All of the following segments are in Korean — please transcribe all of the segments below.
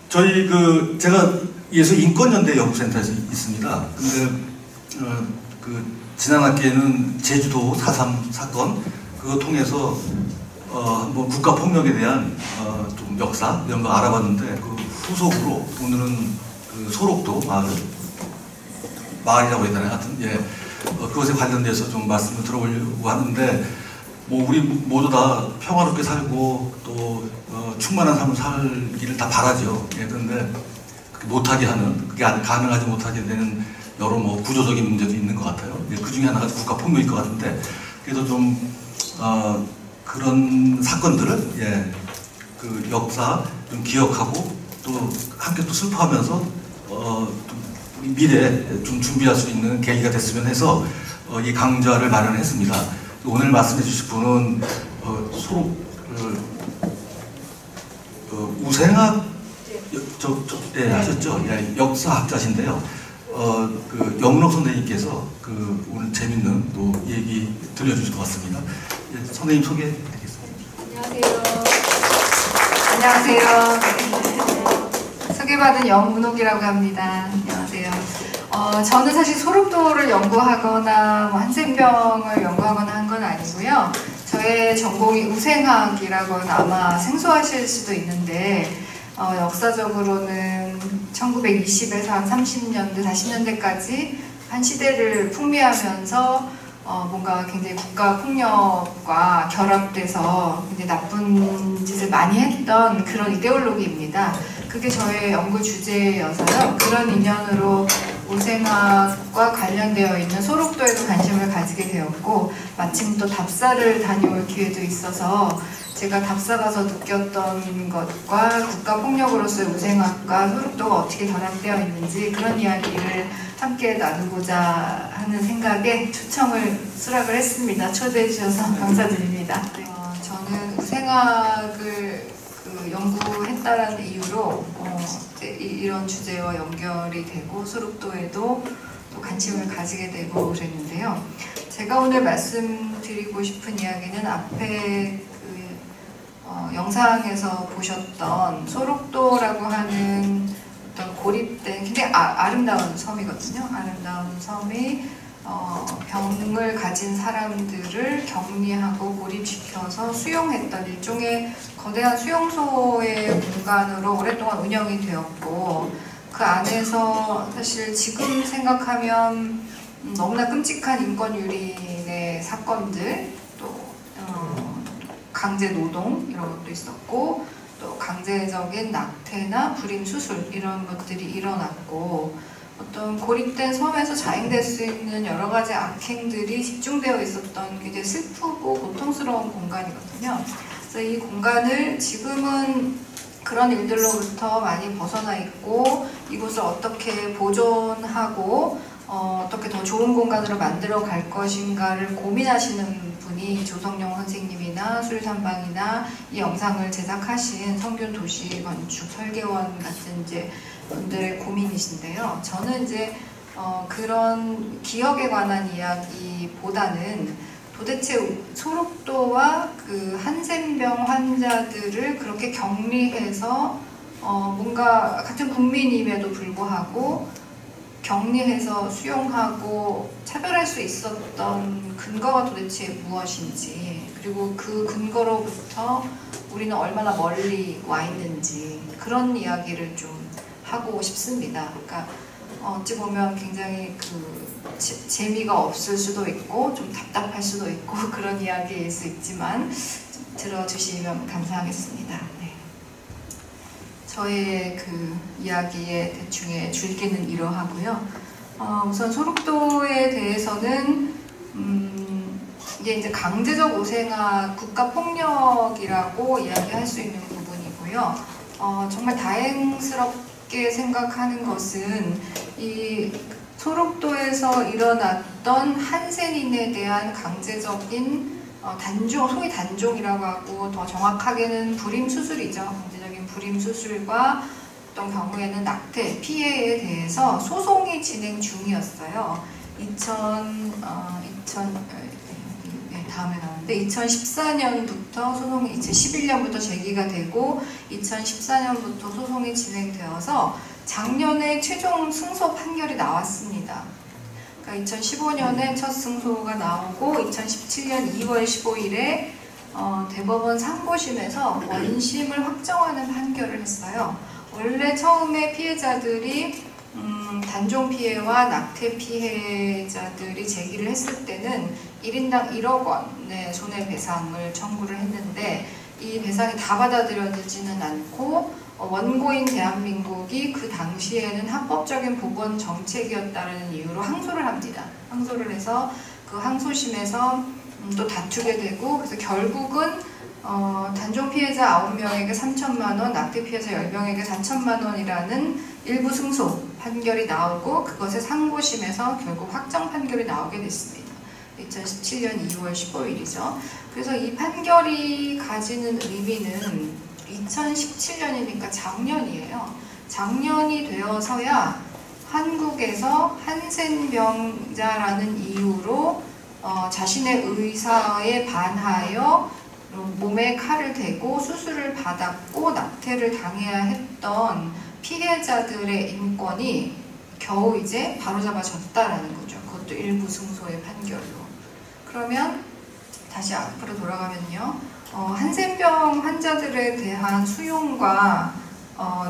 저희 제가 예술인권연대 연구센터에서 있습니다. 근데 지난 학기에는 제주도 4.3 사건 그거 통해서 뭐 국가폭력에 대한 좀 역사 이런 거 알아봤는데 그 후속으로 오늘은 소록도 마을이라고 해야 되나요? 하여튼 그것에 관련돼서 좀 말씀을 들어보려고 하는데 뭐 우리 모두 다 평화롭게 살고 또 충만한 삶을 살기를 다 바라죠. 그런데 못하게 하는, 그게 가능하지 못하게 되는 여러 뭐 구조적인 문제도 있는 것 같아요. 그 중에 하나가 국가 폭력일 것 같은데, 그래도 좀 그런 사건들을 그 역사 좀 기억하고 또 함께 또 슬퍼하면서 우리 미래에 좀 준비할 수 있는 계기가 됐으면 해서 이 강좌를 마련했습니다. 오늘 말씀해 주실 분은 우생학 하셨죠? 역사학자신데요. 영록 선생님께서 오늘 재밌는 또 얘기 들려주실 것 같습니다. 선생님 소개해드리겠습니다. 안녕하세요. 소개받은 영문옥이라고 합니다. 안녕하세요. 저는 사실 소록도를 연구하거나 뭐 한센병을 연구하거나 한 건 아니고요. 저의 전공이 우생학이라고는 아마 생소하실 수도 있는데 역사적으로는 1920에서 한 30년대, 40년대까지 한 시대를 풍미하면서 뭔가 굉장히 국가 폭력과 결합돼서 굉장히 나쁜 짓을 많이 했던 그런 이데올로기입니다. 그게 저의 연구 주제여서요. 그런 인연으로 우생학과 관련되어 있는 소록도에도 관심을 가지게 되었고, 마침 또 답사를 다녀올 기회도 있어서 제가 답사 가서 느꼈던 것과 국가폭력으로서의 우생학과 소록도가 어떻게 결합되어 있는지 그런 이야기를 함께 나누고자 하는 생각에 초청을 수락을 했습니다. 초대해 주셔서 감사드립니다. 저는 우생학을 연구했다라는 이유로 이런 주제와 연결이 되고 소록도에도 또 관심을 가지게 되고 그랬는데요. 제가 오늘 말씀드리고 싶은 이야기는 앞에 영상에서 보셨던 소록도라고 하는 어떤 고립된 굉장히 아름다운 섬이거든요. 아름다운 섬이 병을 가진 사람들을 격리하고 고립시켜서 수용했던 일종의 거대한 수용소의 공간으로 오랫동안 운영이 되었고, 그 안에서 사실 지금 생각하면 너무나 끔찍한 인권유린의 사건들, 또 강제 노동 이런 것도 있었고, 또 강제적인 낙태나 불임 수술 이런 것들이 일어났고, 어떤 고립된 섬에서 자행될 수 있는 여러 가지 악행들이 집중되어 있었던 굉장히 슬프고 고통스러운 공간이거든요. 그래서 이 공간을 지금은 그런 일들로부터 많이 벗어나 있고, 이곳을 어떻게 보존하고 어떻게 더 좋은 공간으로 만들어 갈 것인가를 고민하시는 분이 조성용 선생님이나 수리산방이나 이 영상을 제작하신 성균 도시건축 설계원 같은 분들의 고민이신데요. 저는 그런 기억에 관한 이야기보다는 도대체 소록도와 그 한센병 환자들을 그렇게 격리해서 뭔가 같은 국민임에도 불구하고 격리해서 수용하고 차별할 수 있었던 근거가 도대체 무엇인지, 그리고 그 근거로부터 우리는 얼마나 멀리 와 있는지, 그런 이야기를 좀 하고 싶습니다. 그러니까 어찌 보면 굉장히 재미가 없을 수도 있고 좀 답답할 수도 있고 그런 이야기일 수 있지만 좀 들어주시면 감사하겠습니다. 네. 저의 이야기의 대충의 줄기는 이러하고요. 우선 소록도에 대해서는 이게 이제 강제적 우생학, 국가폭력이라고 이야기할 수 있는 부분이고요. 정말 다행스럽게 생각하는 것은 이 소록도에서 일어났던 한센인에 대한 강제적인 단종, 소위 단종이라고 하고 더 정확하게는 불임 수술이죠. 강제적인 불임 수술과 어떤 경우에는 낙태, 피해에 대해서 소송이 진행 중이었어요. 다음에 나오는데 2014년부터 소송이 2011년부터 제기가 되고 2014년부터 소송이 진행되어서 작년에 최종 승소 판결이 나왔습니다. 그러니까 2015년에 첫 승소가 나오고 2017년 2월 15일에 대법원 상고심에서 원심을 확정하는 판결을 했어요. 원래 처음에 피해자들이 단종 피해와 낙태 피해자들이 제기를 했을 때는 1인당 1억 원의 손해배상을 청구를 했는데 이 배상이 다 받아들여지지는 않고 원고인 대한민국이 그 당시에는 합법적인 보건 정책이었다는 이유로 항소를 합니다. 항소를 해서 그 항소심에서 또 다투게 되고 그래서 결국은 단종 피해자 9명에게 3천만 원, 낙태 피해자 10명에게 4천만 원이라는 일부 승소 판결이 나오고 그것의 상고심에서 결국 확정 판결이 나오게 됐습니다. 2017년 2월 15일이죠. 그래서 이 판결이 가지는 의미는 2017년이니까 작년이에요. 작년이 되어서야 한국에서 한센병자라는 이유로 자신의 의사에 반하여 몸에 칼을 대고 수술을 받았고 낙태를 당해야 했던 피해자들의 인권이 겨우 이제 바로잡아졌다라는 거죠. 그것도 일부 승소의 판결로. 그러면 다시 앞으로 돌아가면요. 한센병 환자들에 대한 수용과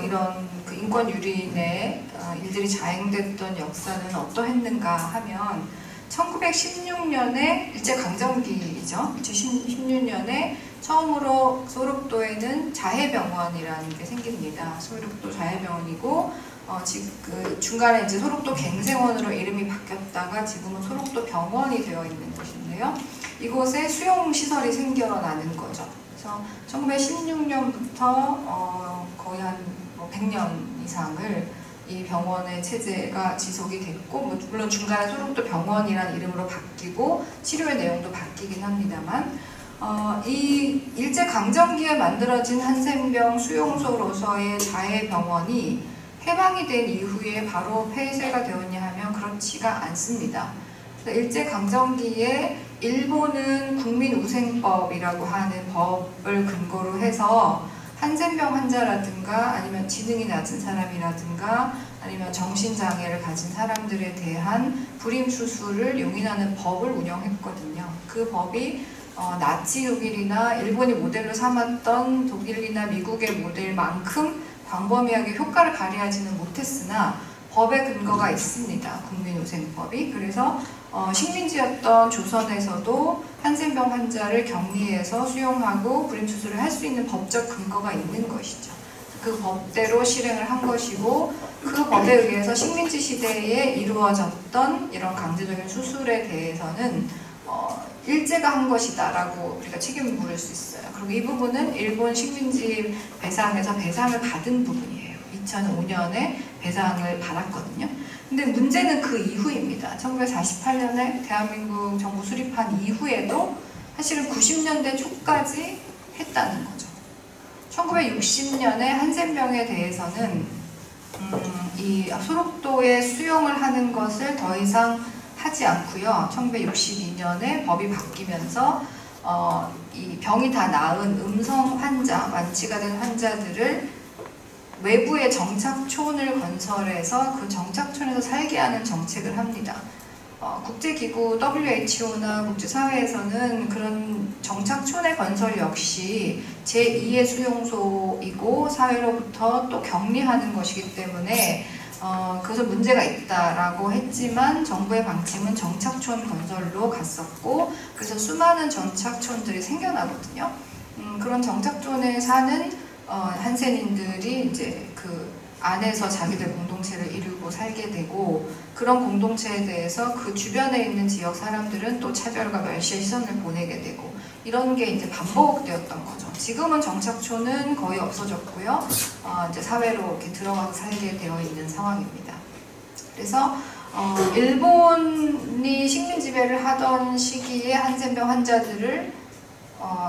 이런 그 인권 유린의 일들이 자행됐던 역사는 어떠했는가 하면 1916년에 일제강점기죠. 2016년에 처음으로 소록도에는 자해병원이라는 게 생깁니다. 소록도 자해병원이고 지금 중간에 이제 소록도 갱생원으로 이름이 바뀌었다가 지금은 소록도 병원이 되어 있는 곳인데요. 이곳에 수용시설이 생겨나는 거죠. 그래서 1916년부터 거의 한 100년 이상을 이 병원의 체제가 지속이 됐고 물론 중간에 소록도 병원이라는 이름으로 바뀌고 치료의 내용도 바뀌긴 합니다만 이 일제강점기에 만들어진 한센병 수용소로서의 자해병원이 해방이 된 이후에 바로 폐쇄가 되었냐 하면 그렇지가 않습니다. 일제강점기에 일본은 국민우생법이라고 하는 법을 근거로 해서 한센병 환자라든가 아니면 지능이 낮은 사람이라든가 아니면 정신장애를 가진 사람들에 대한 불임 수술을 용인하는 법을 운영했거든요. 그 법이 나치 독일이나 일본이 모델로 삼았던 독일이나 미국의 모델만큼 광범위하게 효과를 발휘하지는 못했으나 법의 근거가 있습니다. 국민우생법이. 그래서 식민지였던 조선에서도 한센병 환자를 격리해서 수용하고 불임수술을 할 수 있는 법적 근거가 있는 것이죠. 그 법대로 실행을 한 것이고 그 법에 의해서 식민지 시대에 이루어졌던 이런 강제적인 수술에 대해서는 일제가 한 것이다 라고 우리가 책임을 물을 수 있어요. 그리고 이 부분은 일본 식민지 배상에서 배상을 받은 부분이에요. 2005년에 배상을 받았거든요. 근데 문제는 그 이후입니다. 1948년에 대한민국 정부 수립한 이후에도 사실은 90년대 초까지 했다는 거죠. 1960년에 한센병에 대해서는 이 소록도에 수용을 하는 것을 더 이상 하지 않고요. 1962년에 법이 바뀌면서 이 병이 다 나은 음성 환자, 완치가 된 환자들을 외부의 정착촌을 건설해서 그 정착촌에서 살게 하는 정책을 합니다. 국제기구 WHO나 국제사회에서는 그런 정착촌의 건설 역시 제2의 수용소이고 사회로부터 또 격리하는 것이기 때문에 그것은 문제가 있다라고 했지만 정부의 방침은 정착촌 건설로 갔었고 그래서 수많은 정착촌들이 생겨나거든요. 그런 정착촌에 사는 한센인들이 이제 그 안에서 자기들 공동체를 이루고 살게 되고 그런 공동체에 대해서 그 주변에 있는 지역 사람들은 또 차별과 멸시의 시선을 보내게 되고 이런 게 이제 반복되었던 거죠. 지금은 정착촌은 거의 없어졌고요. 이제 사회로 이렇게 들어가서 살게 되어 있는 상황입니다. 그래서 일본이 식민 지배를 하던 시기에 한센병 환자들을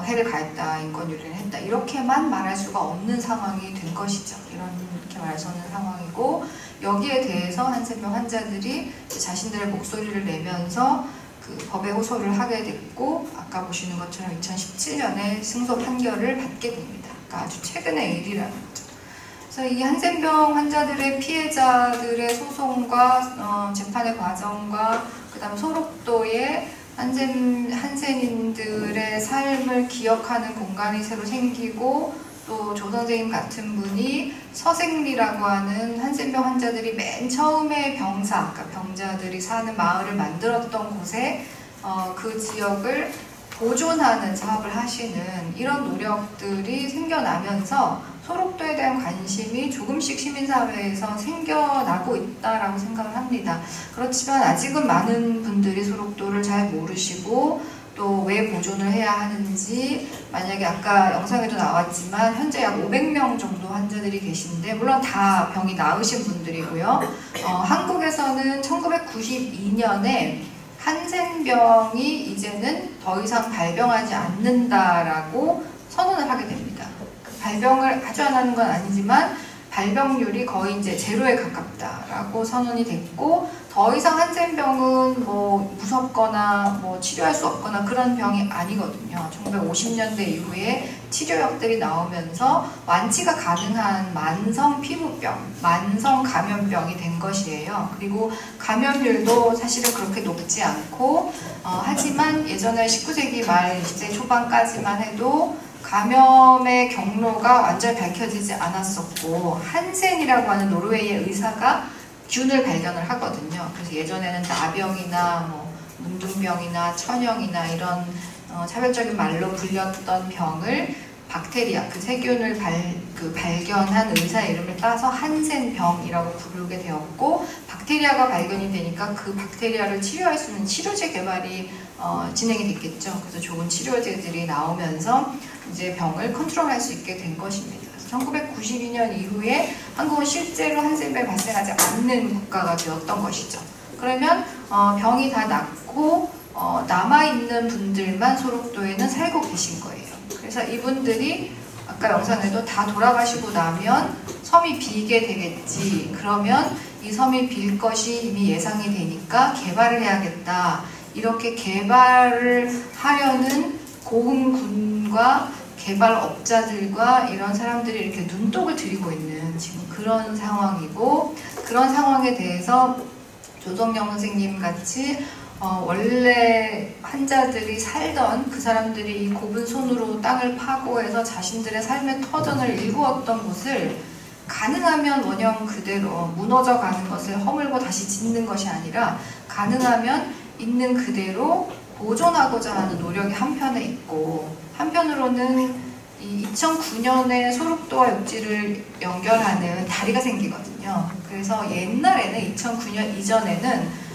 해를 가했다, 인권 유린을 했다 이렇게만 말할 수가 없는 상황이 된 것이죠. 이렇게 말할 수 없는 상황이고 여기에 대해서 한센병 환자들이 자신들의 목소리를 내면서 그 법에 호소를 하게 됐고 아까 보시는 것처럼 2017년에 승소 판결을 받게 됩니다. 그러니까 아주 최근의 일이라는 거죠. 그래서 이 한센병 환자들의 피해자들의 소송과 재판의 과정과 그다음 소록도의 한센인들의 삶을 기억하는 공간이 새로 생기고 또 조 선생님 같은 분이 서생리라고 하는 한센병 환자들이 맨 처음에 병사, 그러니까 병자들이 사는 마을을 만들었던 곳에 그 지역을 보존하는 사업을 하시는 이런 노력들이 생겨나면서 소록도에 대한 관심이 조금씩 시민사회에서 생겨나고 있다라고 생각을 합니다. 그렇지만 아직은 많은 분들이 소록도를 잘 모르시고 또 왜 보존을 해야 하는지, 만약에 아까 영상에도 나왔지만 현재 약 500명 정도 환자들이 계신데 물론 다 병이 나으신 분들이고요. 한국에서는 1992년에 한센병이 이제는 더 이상 발병하지 않는다라고 선언을 하게 됩니다. 발병을 아주 안 하는 건 아니지만 발병률이 거의 이제 제로에 가깝다라고 선언이 됐고, 더 이상 한센병은 뭐 무섭거나 뭐 치료할 수 없거나 그런 병이 아니거든요. 1950년대 이후에 치료약들이 나오면서 완치가 가능한 만성 피부병, 만성 감염병이 된 것이에요. 그리고 감염률도 사실은 그렇게 높지 않고, 하지만 예전에 19세기 말 20세 초반까지만 해도 감염의 경로가 완전히 밝혀지지 않았었고, 한센이라고 하는 노르웨이의 의사가 균을 발견을 하거든요. 그래서 예전에는 나병이나 뭐 문둥병이나 천형이나 이런 차별적인 말로 불렸던 병을 박테리아, 그 세균을 발견한 의사 이름을 따서 한센병이라고 부르게 되었고, 박테리아가 발견이 되니까 그 박테리아를 치료할 수 있는 치료제 개발이 진행이 됐겠죠. 그래서 좋은 치료제들이 나오면서 이제 병을 컨트롤할 수 있게 된 것입니다. 1992년 이후에 한국은 실제로 한센병이 발생하지 않는 국가가 되었던 것이죠. 그러면 병이 다 낫고 남아있는 분들만 소록도에는 살고 계신 거예요. 그래서 이분들이 아까 영상에도 다 돌아가시고 나면 섬이 비게 되겠지. 그러면 이 섬이 빌 것이 이미 예상이 되니까 개발을 해야겠다. 이렇게 개발을 하려는 고흥군과 개발업자들과 이런 사람들이 이렇게 눈독을 들이고 있는 지금 그런 상황이고, 그런 상황에 대해서 조성영 선생님 같이 원래 환자들이 살던 그 사람들이 이 곱은 손으로 땅을 파고 해서 자신들의 삶의 터전을 일구었던 곳을 가능하면 원형 그대로 무너져 가는 것을 허물고 다시 짓는 것이 아니라 가능하면 있는 그대로 보존하고자 하는 노력이 한편에 있고, 한편으로는 이 2009년에 소록도와 육지를 연결하는 다리가 생기거든요. 그래서 옛날에는 2009년 이전에는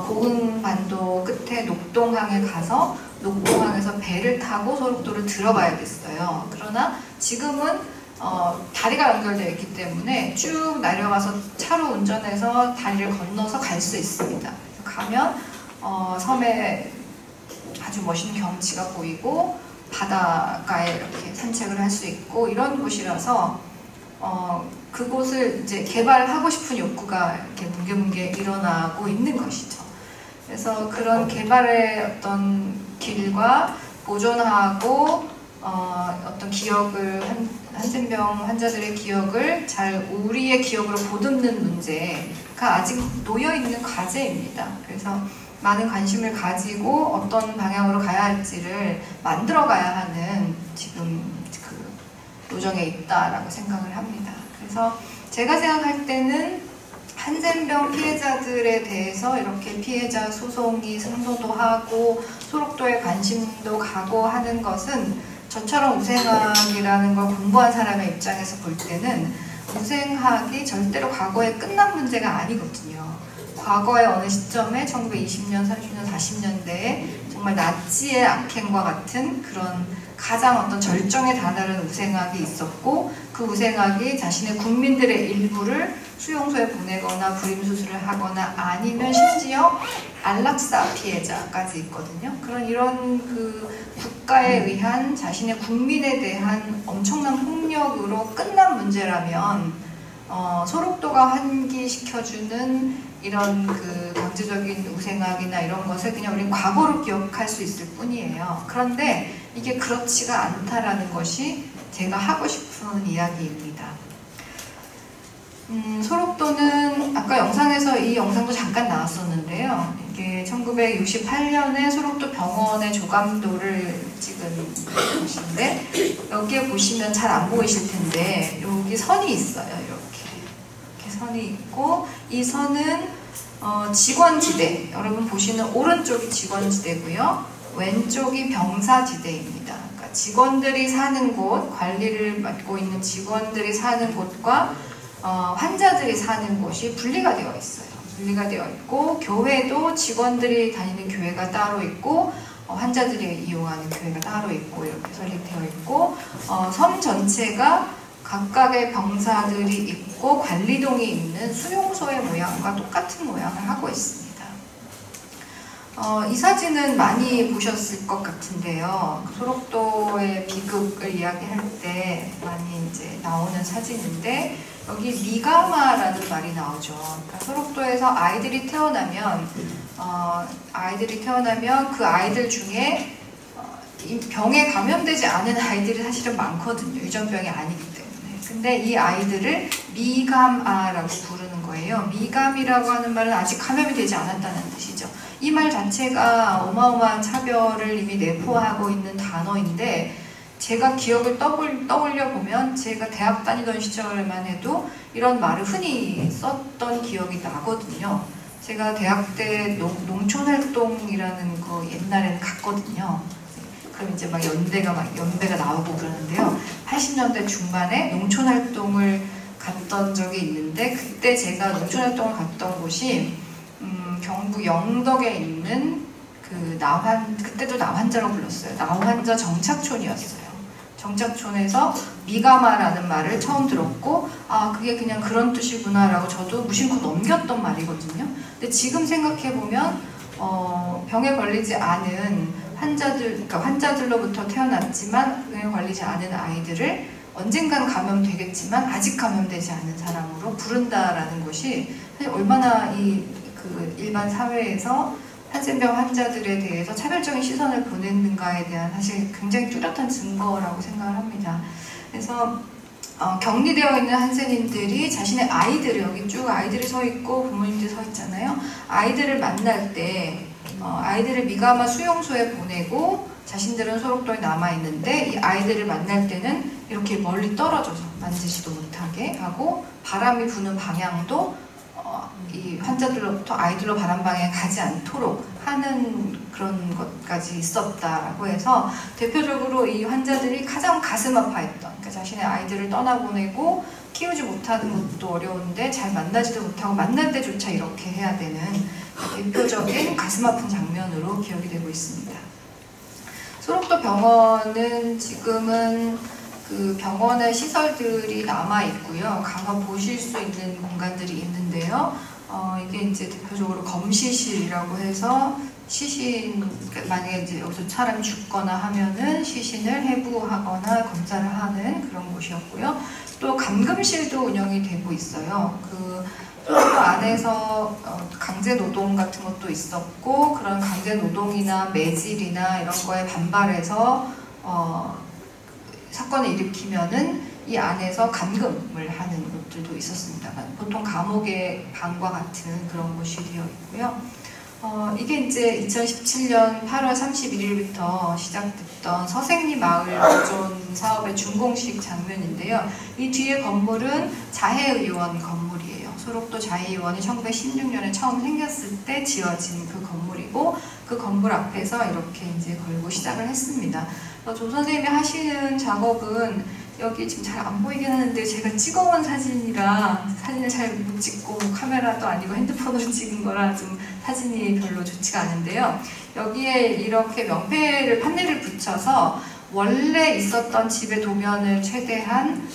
고흥반도 끝에 녹동항에 가서 녹동항에서 배를 타고 소록도를 들어가야 됐어요. 그러나 지금은 다리가 연결되어 있기 때문에 쭉 내려가서 차로 운전해서 다리를 건너서 갈 수 있습니다. 가면 섬에 아주 멋있는 경치가 보이고 바닷가에 이렇게 산책을 할 수 있고 이런 곳이라서 그곳을 이제 개발하고 싶은 욕구가 이렇게 뭉게뭉게 일어나고 있는 것이죠. 그래서 그런 개발의 어떤 길과 보존하고 어떤 기억을 한센병 환자들의 기억을 잘 우리의 기억으로 보듬는 문제가 아직 놓여있는 과제입니다. 그래서 많은 관심을 가지고 어떤 방향으로 가야 할지를 만들어 가야 하는 지금 그 요정에 있다라고 생각을 합니다. 그래서 제가 생각할 때는 한센병 피해자들에 대해서 이렇게 피해자 소송이 승소도 하고 소록도에 관심도 가고 하는 것은 저처럼 우생학이라는 걸 공부한 사람의 입장에서 볼 때는 우생학이 절대로 과거에 끝난 문제가 아니거든요. 과거의 어느 시점에 1920년, 30년, 40년대에 정말 나치의 악행과 같은 그런 가장 어떤 절정에 다다른 우생학이 있었고, 그 우생학이 자신의 국민들의 일부를 수용소에 보내거나 불임수술을 하거나 아니면 심지어 안락사 피해자까지 있거든요. 이런 그 국가에 의한 자신의 국민에 대한 엄청난 폭력으로 끝난 문제라면 소록도가 환기시켜주는 이런 그 강제적인 우생학이나 이런 것을 그냥 우리는 과거로 기억할 수 있을 뿐이에요. 그런데 이게 그렇지가 않다라는 것이 제가 하고 싶은 이야기입니다. 소록도는 아까 영상에서 이 영상도 잠깐 나왔었는데요. 이게 1968년에 소록도 병원의 조감도를 찍은 것인데 여기에 보시면 잘 안 보이실 텐데 여기 선이 있어요. 이렇게 선이 있고 이 선은 직원지대, 여러분 보시는 오른쪽이 직원지대고요. 왼쪽이 병사지대입니다. 그러니까 직원들이 사는 곳, 관리를 맡고 있는 직원들이 사는 곳과 환자들이 사는 곳이 분리가 되어 있어요. 분리가 되어 있고 교회도 직원들이 다니는 교회가 따로 있고 환자들이 이용하는 교회가 따로 있고 이렇게 설립되어 있고 섬 전체가 각각의 병사들이 있고 관리동이 있는 수용소의 모양과 똑같은 모양을 하고 있습니다. 이 사진은 많이 보셨을 것 같은데요. 소록도의 비극을 이야기할 때 많이 이제 나오는 사진인데 여기 미가마라는 말이 나오죠. 그러니까 소록도에서 아이들이 태어나면 그 아이들 중에 병에 감염되지 않은 아이들이 사실은 많거든요. 유전병이 아니기 때문에. 근데 이 아이들을 미감아라고 부르는 거예요. 미감이라고 하는 말은 아직 감염이 되지 않았다는 뜻이죠. 이 말 자체가 어마어마한 차별을 이미 내포하고 있는 단어인데 제가 기억을 떠올려 보면 제가 대학 다니던 시절만 해도 이런 말을 흔히 썼던 기억이 나거든요. 제가 대학 때 농촌활동이라는 거 옛날에는 갔거든요. 그럼 이제 막 연배가 나오고 그러는데요. 80년대 중반에 농촌활동을 갔던 적이 있는데 그때 제가 농촌활동을 갔던 곳이 경북 영덕에 있는 그때도 나환자라고 불렀어요. 나환자 정착촌이었어요. 정착촌에서 미가마라는 말을 처음 들었고 그게 그냥 그런 뜻이구나 라고 저도 무심코 넘겼던 말이거든요. 근데 지금 생각해보면 병에 걸리지 않은 그러니까 환자들로부터 태어났지만 병에 걸리지 않은 아이들을 언젠간 감염되겠지만 아직 감염되지 않은 사람으로 부른다라는 것이 사실 얼마나 그 일반 사회에서 한센병 환자들에 대해서 차별적인 시선을 보냈는가에 대한 사실 굉장히 뚜렷한 증거라고 생각을 합니다. 그래서 격리되어 있는 한센인들이 자신의 아이들을, 여기 쭉 아이들이 서 있고 부모님들이 서 있잖아요. 아이들을 만날 때 아이들을 미가마 수용소에 보내고 자신들은 소록도에 남아있는데 이 아이들을 만날 때는 이렇게 멀리 떨어져서 만지지도 못하게 하고 바람이 부는 방향도 이 환자들로부터 아이들로 바람 방향에 가지 않도록 하는 그런 것까지 있었다라고 해서 대표적으로 이 환자들이 가장 가슴 아파했던, 그러니까 자신의 아이들을 떠나보내고 키우지 못하는 것도 어려운데 잘 만나지도 못하고 만날 때조차 이렇게 해야 되는 대표적인 가슴 아픈 장면으로 기억이 되고 있습니다. 소록도 병원은 지금은 그 병원의 시설들이 남아 있고요. 간혹 보실 수 있는 공간들이 있는데요. 이게 이제 대표적으로 검시실이라고 해서 시신, 만약에 이제 여기서 사람이 죽거나 하면은 시신을 해부하거나 검사를 하는 그런 곳이었고요. 또 감금실도 운영이 되고 있어요. 그 안에서 강제 노동 같은 것도 있었고 그런 강제 노동이나 매질이나 이런 거에 반발해서 사건을 일으키면은 이 안에서 감금을 하는 곳들도 있었습니다. 보통 감옥의 방과 같은 그런 곳이 되어 있고요. 이게 이제 2017년 8월 31일부터 시작됐던 서생리 마을 보존 사업의 준공식 장면인데요. 이 뒤에 건물은 자해의원 건물이에요. 소록도 자해의원이 1916년에 처음 생겼을 때 지어진 그 건물이고 그 건물 앞에서 이렇게 이제 걸고 시작을 했습니다. 조 선생님이 하시는 작업은 여기 지금 잘 안 보이긴 하는데 제가 찍어온 사진이라 사진을 잘 못 찍고 카메라도 아니고 핸드폰으로 찍은 거라 좀 사진이 별로 좋지가 않은데요. 여기에 이렇게 판넬을 붙여서 원래 있었던 집의 도면을 최대한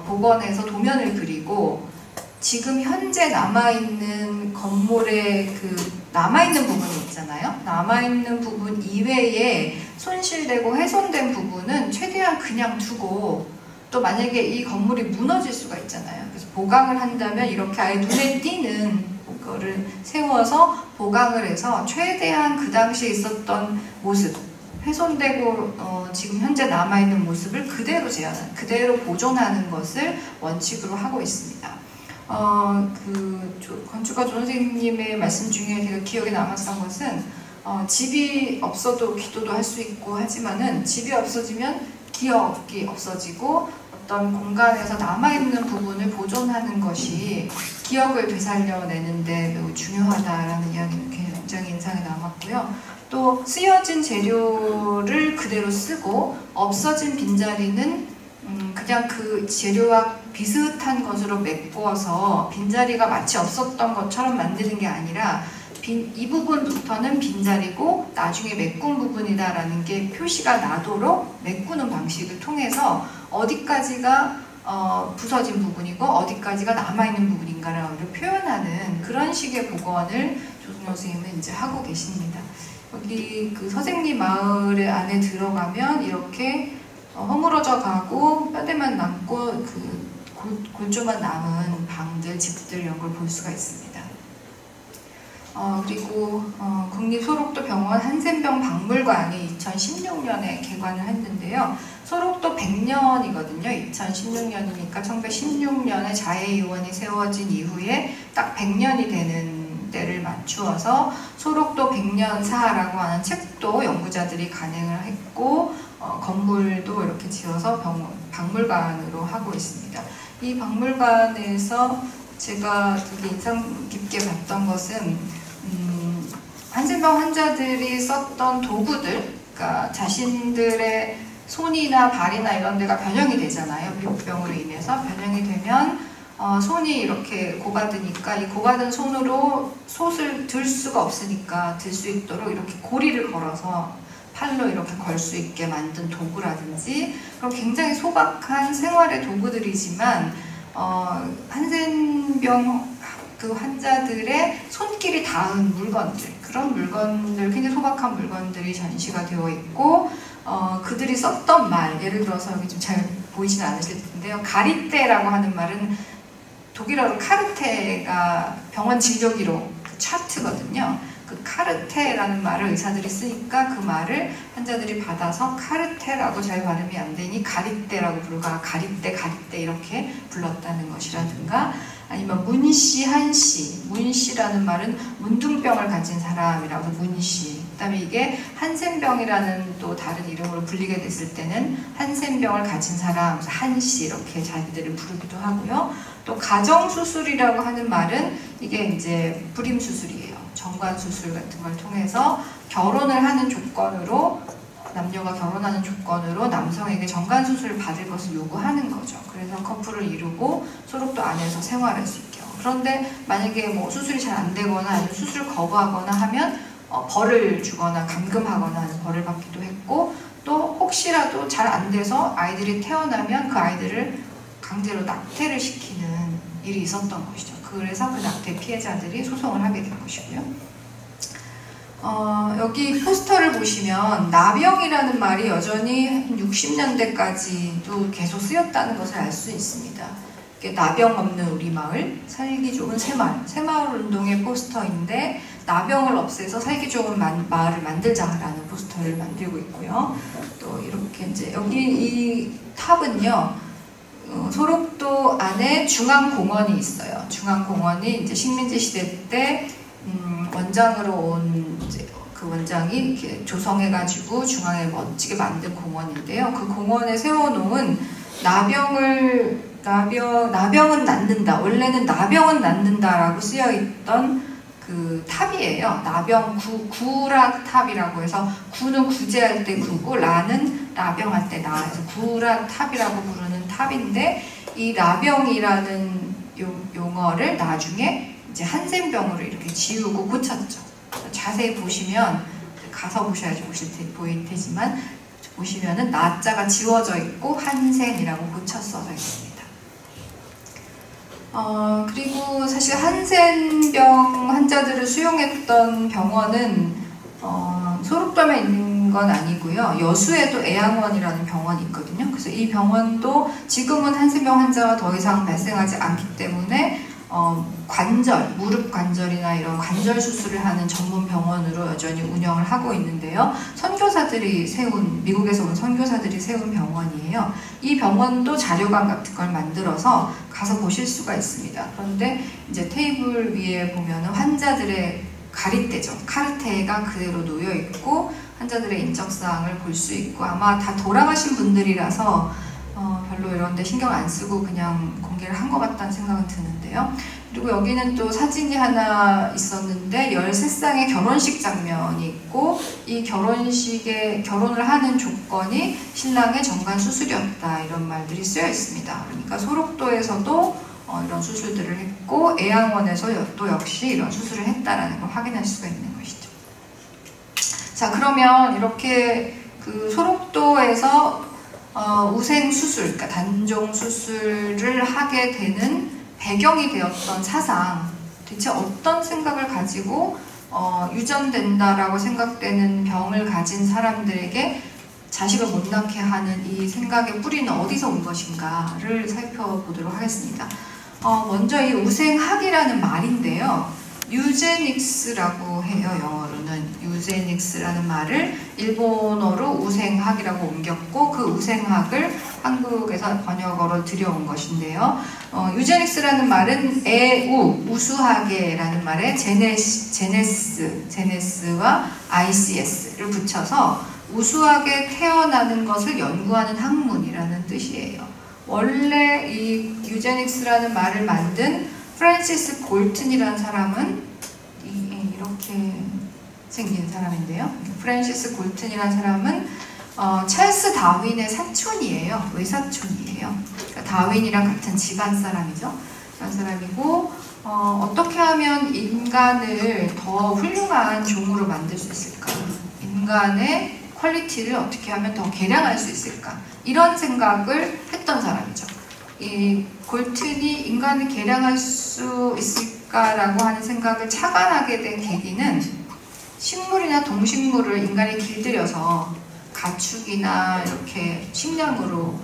복원해서 도면을 그리고 지금 현재 남아있는 건물의 남아있는 부분이 있잖아요. 남아있는 부분 이외에 손실되고 훼손된 부분은 최대한 그냥 두고 또 만약에 이 건물이 무너질 수가 있잖아요. 그래서 보강을 한다면 이렇게 아예 눈에 띄는 거를 세워서 보강을 해서 최대한 그 당시에 있었던 모습, 훼손되고 지금 현재 남아있는 모습을 그대로 재현하는, 그대로 보존하는 것을 원칙으로 하고 있습니다. 건축가 조 선생님의 말씀 중에 제가 기억에 남았던 것은 집이 없어도 기도도 할 수 있고 하지만은 집이 없어지면 기억이 없어지고 어떤 공간에서 남아있는 부분을 보존하는 것이 기억을 되살려내는데 매우 중요하다라는 이야기는 굉장히 인상에 남았고요. 또 쓰여진 재료를 그대로 쓰고 없어진 빈자리는 그냥 그 재료와 비슷한 것으로 메꾸어서 빈자리가 마치 없었던 것처럼 만드는 게 아니라 이 부분부터는 빈자리고 나중에 메꾼 부분이다라는 게 표시가 나도록 메꾸는 방식을 통해서 어디까지가 부서진 부분이고 어디까지가 남아있는 부분인가를 표현하는 그런 식의 복원을 조승용 선생님은 이제 하고 계십니다. 여기 그 서생리 마을 안에 들어가면 이렇게 허물어져 가고 뼈대만 남고 그 골조만 남은 방들, 집들 이런 걸 볼 수가 있습니다. 그리고 국립소록도 병원 한센병 박물관이 2016년에 개관을 했는데요. 소록도 100년이거든요. 2016년이니까 1916년에 자해의원이 세워진 이후에 딱 100년이 되는 때를 맞추어서 소록도 100년사라고 하는 책도 연구자들이 간행을 했고 건물도 이렇게 지어서 박물관으로 하고 있습니다. 이 박물관에서 제가 되게 인상 깊게 봤던 것은 한센병 환자들이 썼던 도구들, 그러니까 자신들의 손이나 발이나 이런 데가 변형이 되잖아요. 비옥병으로 인해서 변형이 되면 손이 이렇게 고받으니까 이 고받은 손으로 솥을 들 수가 없으니까 들 수 있도록 이렇게 고리를 걸어서 팔로 이렇게 걸 수 있게 만든 도구라든지 그런 굉장히 소박한 생활의 도구들이지만 한센병 그 환자들의 손길이 닿은 물건들, 그런 물건들, 굉장히 소박한 물건들이 전시가 되어 있고 그들이 썼던 말, 예를 들어서 여기 좀 잘 보이지는 않으실 텐데요. 가리떼라고 하는 말은 독일어로 카르테가 병원 진료기록 그 차트거든요. 그 카르테라는 말을 의사들이 쓰니까 그 말을 환자들이 받아서 카르테라고 잘 발음이 안 되니 가리떼라고 부르가 가리떼 이렇게 불렀다는 것이라든가 아니면 문씨, 한씨, 문씨라는 말은 문둥병을 가진 사람이라고 문씨. 그다음에 이게 한센병이라는 또 다른 이름으로 불리게 됐을 때는 한센병을 가진 사람, 한씨 이렇게 자기들을 부르기도 하고요. 또 가정수술이라고 하는 말은 이게 이제 불임수술이에요. 정관수술 같은 걸 통해서 결혼을 하는 조건으로 남녀가 결혼하는 조건으로 남성에게 정관수술을 받을 것을 요구하는 거죠. 그래서 커플을 이루고 소록도 안에서 생활할 수 있게. 그런데 만약에 뭐 수술이 잘 안 되거나 아니면 수술을 거부하거나 하면 벌을 주거나 감금하거나 하는 벌을 받기도 했고 또 혹시라도 잘 안 돼서 아이들이 태어나면 그 아이들을 강제로 낙태를 시키는 일이 있었던 것이죠. 그래서 그 낙태 피해자들이 소송을 하게 된 것이고요. 여기 포스터를 보시면 나병이라는 말이 여전히 60년대까지도 계속 쓰였다는 것을 알 수 있습니다. 나병 없는 우리 마을, 살기 좋은 새마을, 새마을 운동의 포스터인데 나병을 없애서 살기 좋은 마을을 만들자라는 포스터를 만들고 있고요. 또 이렇게 이제 여기 이 탑은요. 소록도 안에 중앙공원이 있어요. 중앙공원이 이제 식민지 시대 때 원장으로 온 이제 그 원장이 이렇게 조성해가지고 중앙에 멋지게 만든 공원인데요. 그 공원에 세워놓은 나병은 낫는다. 원래는 나병은 낫는다라고 쓰여있던 그 탑이에요. 나병 구락탑이라고 해서 구는 구제할 때 구고 라는 나병할 때 나에서 구락탑이라고 부르는 탑인데 이 나병이라는 용어를 나중에 이제 한센병으로 이렇게 지우고 고쳤죠. 자세히 보시면 가서 보셔야지 보일 테지만 보시면은 나자가 지워져 있고 한센이라고 고쳐 써져 있습니다. 그리고 사실 한센병 환자들을 수용했던 병원은 소록도에 있는 건 아니고요. 여수에도 애양원이라는 병원이 있거든요. 그래서 이 병원도 지금은 한센병 환자가 더 이상 발생하지 않기 때문에 관절, 무릎 관절이나 이런 관절 수술을 하는 전문 병원으로 여전히 운영을 하고 있는데요. 미국에서 온 선교사들이 세운 병원이에요. 이 병원도 자료관 같은 걸 만들어서 가서 보실 수가 있습니다. 그런데 이제 테이블 위에 보면은 환자들의 가리대죠. 카르테가 그대로 놓여 있고 환자들의 인적사항을 볼 수 있고 아마 다 돌아가신 분들이라서 별로 이런 데 신경 안 쓰고 그냥 공개를 한 것 같다는 생각은 드는데요. 그리고 여기는 또 사진이 하나 있었는데 13쌍의 결혼식 장면이 있고 이 결혼을 하는 조건이 신랑의 정관 수술이었다 이런 말들이 쓰여 있습니다. 그러니까 소록도에서도 이런 수술들을 했고 애양원에서 또 역시 이런 수술을 했다라는 걸 확인할 수가 있는 것이죠. 자, 그러면 이렇게 그 소록도에서 우생 수술, 그러니까 단종 수술을 하게 되는 배경이 되었던 사상, 대체 어떤 생각을 가지고 유전된다라고 생각되는 병을 가진 사람들에게 자식을 못 낳게 하는 이 생각의 뿌리는 어디서 온 것인가를 살펴보도록 하겠습니다. 먼저 이 우생학이라는 말인데요. 유제닉스라고 해요. 영어로는 유제닉스라는 말을 일본어로 우생학이라고 옮겼고 그 우생학을 한국에서 번역어로 들여온 것인데요. 유제닉스라는 말은 우수하게라는 말에 제네스와 ICS를 붙여서 우수하게 태어나는 것을 연구하는 학문이라는 뜻이에요. 원래 이 유제닉스라는 말을 만든 프랜시스 골튼이라는 사람은 이렇게 생긴 사람인데요. 프랜시스 골튼이라는 사람은 찰스 다윈의 사촌이에요. 외사촌이에요. 그러니까 다윈이랑 같은 집안 사람이죠. 집안 사람이고 어떻게 하면 인간을 더 훌륭한 종으로 만들 수 있을까? 인간의 퀄리티를 어떻게 하면 더 개량할 수 있을까? 이런 생각을 했던 사람이죠. 이 골튼이 인간을 개량할 수 있을까라고 하는 생각을 착안하게 된 계기는 식물이나 동식물을 인간이 길들여서 가축이나 이렇게 식량으로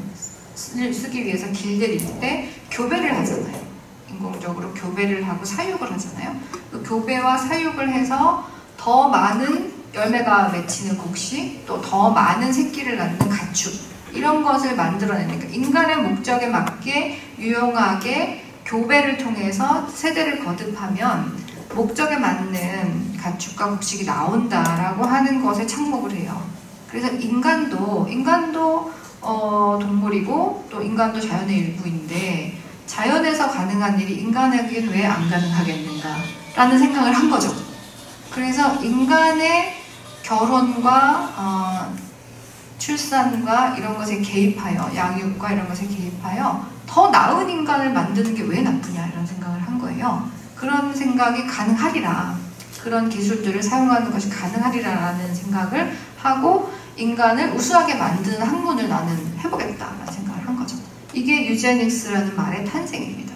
쓰기 위해서 길들일 때 교배를 하잖아요. 인공적으로 교배를 하고 사육을 하잖아요. 그 교배와 사육을 해서 더 많은 열매가 맺히는 곡식, 또 더 많은 새끼를 낳는 가축 이런 것을 만들어내니까 인간의 목적에 맞게 유용하게 교배를 통해서 세대를 거듭하면 목적에 맞는 가축과 곡식이 나온다라고 하는 것에 착목을 해요. 그래서 인간도 동물이고 또 인간도 자연의 일부인데 자연에서 가능한 일이 인간에게는 왜 안 가능하겠는가 라는 생각을 한 거죠. 그래서 인간의 결혼과 출산과 이런 것에 개입하여 양육과 이런 것에 개입하여 더 나은 인간을 만드는 게 왜 나쁘냐 이런 생각을 한 거예요. 그런 생각이 가능하리라, 그런 기술들을 사용하는 것이 가능하리라라는 생각을 하고 인간을 우수하게 만드는 학문을 나는 해보겠다라는 생각을 한 거죠. 이게 유제닉스라는 말의 탄생입니다.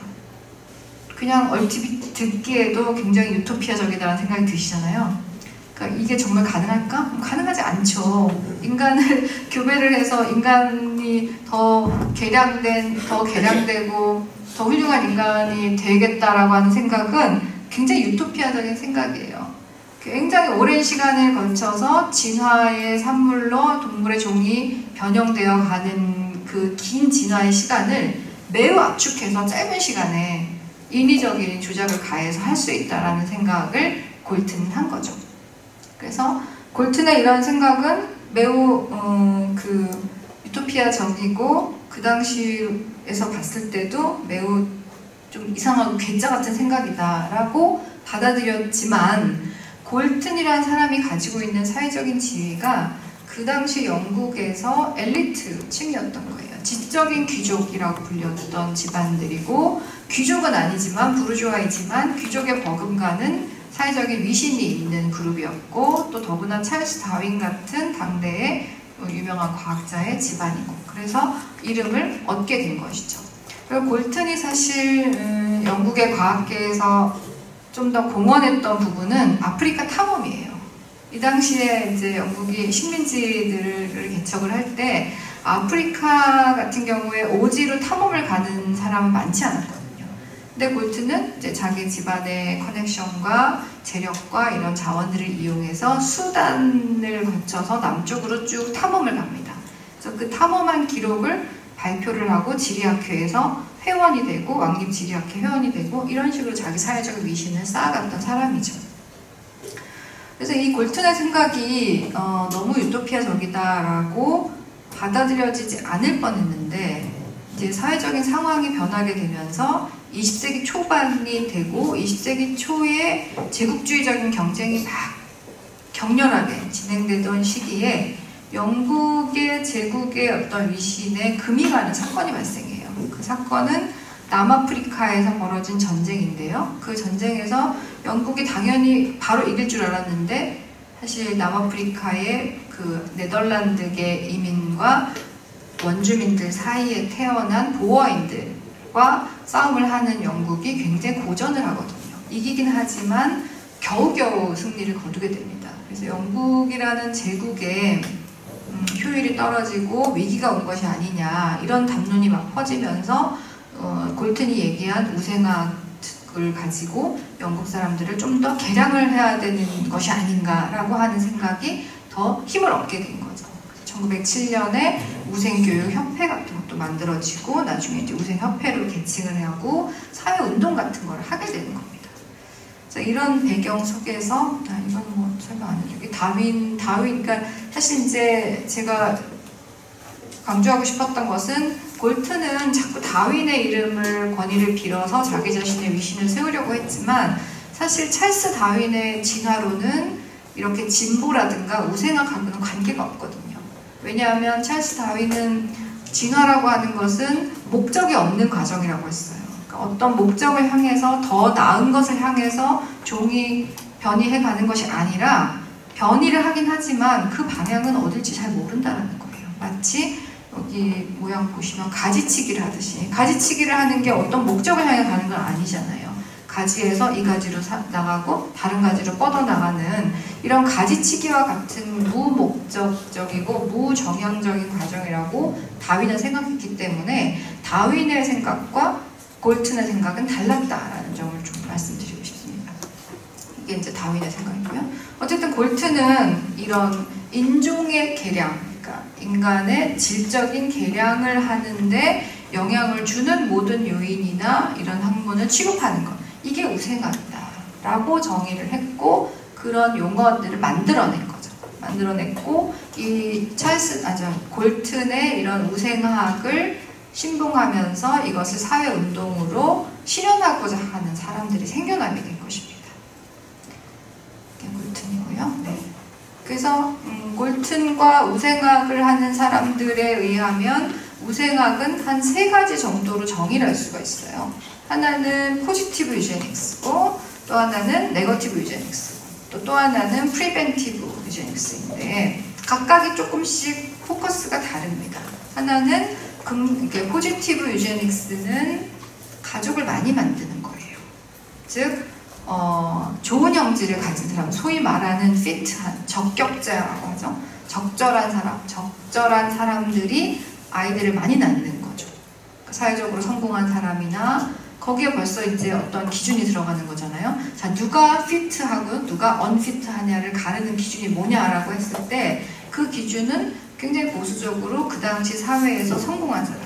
그냥 얼핏 듣기에도 굉장히 유토피아적이다라는 생각이 드시잖아요. 그러니까 이게 정말 가능할까? 가능하지 않죠. 인간을 교배를 해서 인간이 더 개량되고 더 훌륭한 인간이 되겠다라고 하는 생각은 굉장히 유토피아적인 생각이에요. 굉장히 오랜 시간을 거쳐서 진화의 산물로 동물의 종이 변형되어 가는 그 긴 진화의 시간을 매우 압축해서 짧은 시간에 인위적인 조작을 가해서 할 수 있다라는 생각을 골튼은 한 거죠. 그래서 골튼의 이런 생각은 매우 유토피아적이고 그 당시에서 봤을 때도 매우 좀 이상하고 괴짜 같은 생각이다라고 받아들였지만 골튼이라는 사람이 가지고 있는 사회적인 지위가 그 당시 영국에서 엘리트층이었던 거예요. 지적인 귀족이라고 불렸던 집안들이고 귀족은 아니지만 부르주아이지만 귀족의 버금가는 사회적인 위신이 있는 그룹이었고 또 더구나 찰스 다윈 같은 당대의 유명한 과학자의 집안이고 그래서 이름을 얻게 된 것이죠. 그리고 골튼이 사실 영국의 과학계에서 좀 더 공헌했던 부분은 아프리카 탐험이에요. 이 당시에 이제 영국이 식민지들을 개척을 할 때 아프리카 같은 경우에 오지로 탐험을 가는 사람은 많지 않았거든요. 근데 골트는 이제 자기 집안의 커넥션과 재력과 이런 자원들을 이용해서 수단을 거쳐서 남쪽으로 쭉 탐험을 갑니다. 그래서 그 탐험한 기록을 발표를 하고 지리학회에서 회원이 되고 왕립 지리학회 회원이 되고 이런 식으로 자기 사회적 위신을 쌓아갔던 사람이죠. 그래서 이 골튼의 생각이 너무 유토피아적이다라고 받아들여지지 않을 뻔했는데 이제 사회적인 상황이 변하게 되면서 20세기 초반이 되고 20세기 초에 제국주의적인 경쟁이 막 격렬하게 진행되던 시기에 영국의 제국의 어떤 위신에 금이 가는 사건이 발생해요. 그 사건은 남아프리카에서 벌어진 전쟁인데요. 그 전쟁에서 영국이 당연히 바로 이길 줄 알았는데 사실 남아프리카의 그 네덜란드계 이민과 원주민들 사이에 태어난 보어인들과 싸움을 하는 영국이 굉장히 고전을 하거든요. 이기긴 하지만 겨우겨우 승리를 거두게 됩니다. 그래서 영국이라는 제국의 효율이 떨어지고 위기가 온 것이 아니냐 이런 담론이 막 퍼지면서 골튼이 얘기한 우생학을 가지고 영국 사람들을 좀 더 개량을 해야 되는 것이 아닌가라고 하는 생각이 더 힘을 얻게 된 거죠. 1907년에 우생교육협회 같은 것도 만들어지고 나중에 이제 우생협회로 개칭을 하고 사회운동 같은 걸 하게 되는 겁니다. 그래서 이런 배경 속에서 이건 뭐 설명 안 해줄게. 다윈 그러니까 사실 이제 제가 강조하고 싶었던 것은 골튼은 자꾸 다윈의 이름을 권위를 빌어서 자기 자신의 위신을 세우려고 했지만 사실 찰스 다윈의 진화론은 이렇게 진보라든가 우생학하고는 관계가 없거든요. 왜냐하면 찰스 다윈은 진화라고 하는 것은 목적이 없는 과정이라고 했어요. 그러니까 어떤 목적을 향해서 더 나은 것을 향해서 종이 변이해가는 것이 아니라 변이를 하긴 하지만 그 방향은 어딜지 잘 모른다는 거예요. 마치 여기 모양 보시면 가지치기를 하듯이 가지치기를 하는 게 어떤 목적을 향해 가는 건 아니잖아요. 가지에서 이 가지로 나가고 다른 가지로 뻗어나가는 이런 가지치기와 같은 무목적적이고 무정형적인 과정이라고 다윈은 생각했기 때문에 다윈의 생각과 골튼의 생각은 달랐다라는 점을 좀 말씀드리고 싶습니다. 이게 이제 다윈의 생각이고요. 어쨌든 골튼은 이런 인종의 개량, 그러니까 인간의 질적인 개량을 하는데 영향을 주는 모든 요인이나 이런 학문을 취급하는 것, 이게 우생학이다 라고 정의를 했고 그런 용어들을 만들어낸 거죠. 만들어냈고 이 골튼의 이런 우생학을 신봉하면서 이것을 사회운동으로 실현하고자 하는 사람들이 생겨나게 된 것입니다. 이게 골튼이고요. 네. 그래서 골튼과 우생학을 하는 사람들에 의하면 우생학은 한 3가지 정도로 정의를 할 수가 있어요. 하나는 포지티브 유제닉스고 또 하나는 네거티브 유제닉스고 또 하나는 프리벤티브 유제닉스인데 각각이 조금씩 포커스가 다릅니다. 하나는 포지티브 유제닉스는 가족을 많이 만드는 거예요. 즉 좋은 형질을 가진 사람, 소위 말하는 피트한, 적격자라고 하죠. 적절한 사람들이 아이들을 많이 낳는 거죠. 사회적으로 성공한 사람이나 거기에 벌써 이제 어떤 기준이 들어가는 거잖아요. 자, 누가 피트하고 누가 언피트하냐를 가르는 기준이 뭐냐라고 했을 때 그 기준은 굉장히 보수적으로 그 당시 사회에서 성공한 사람,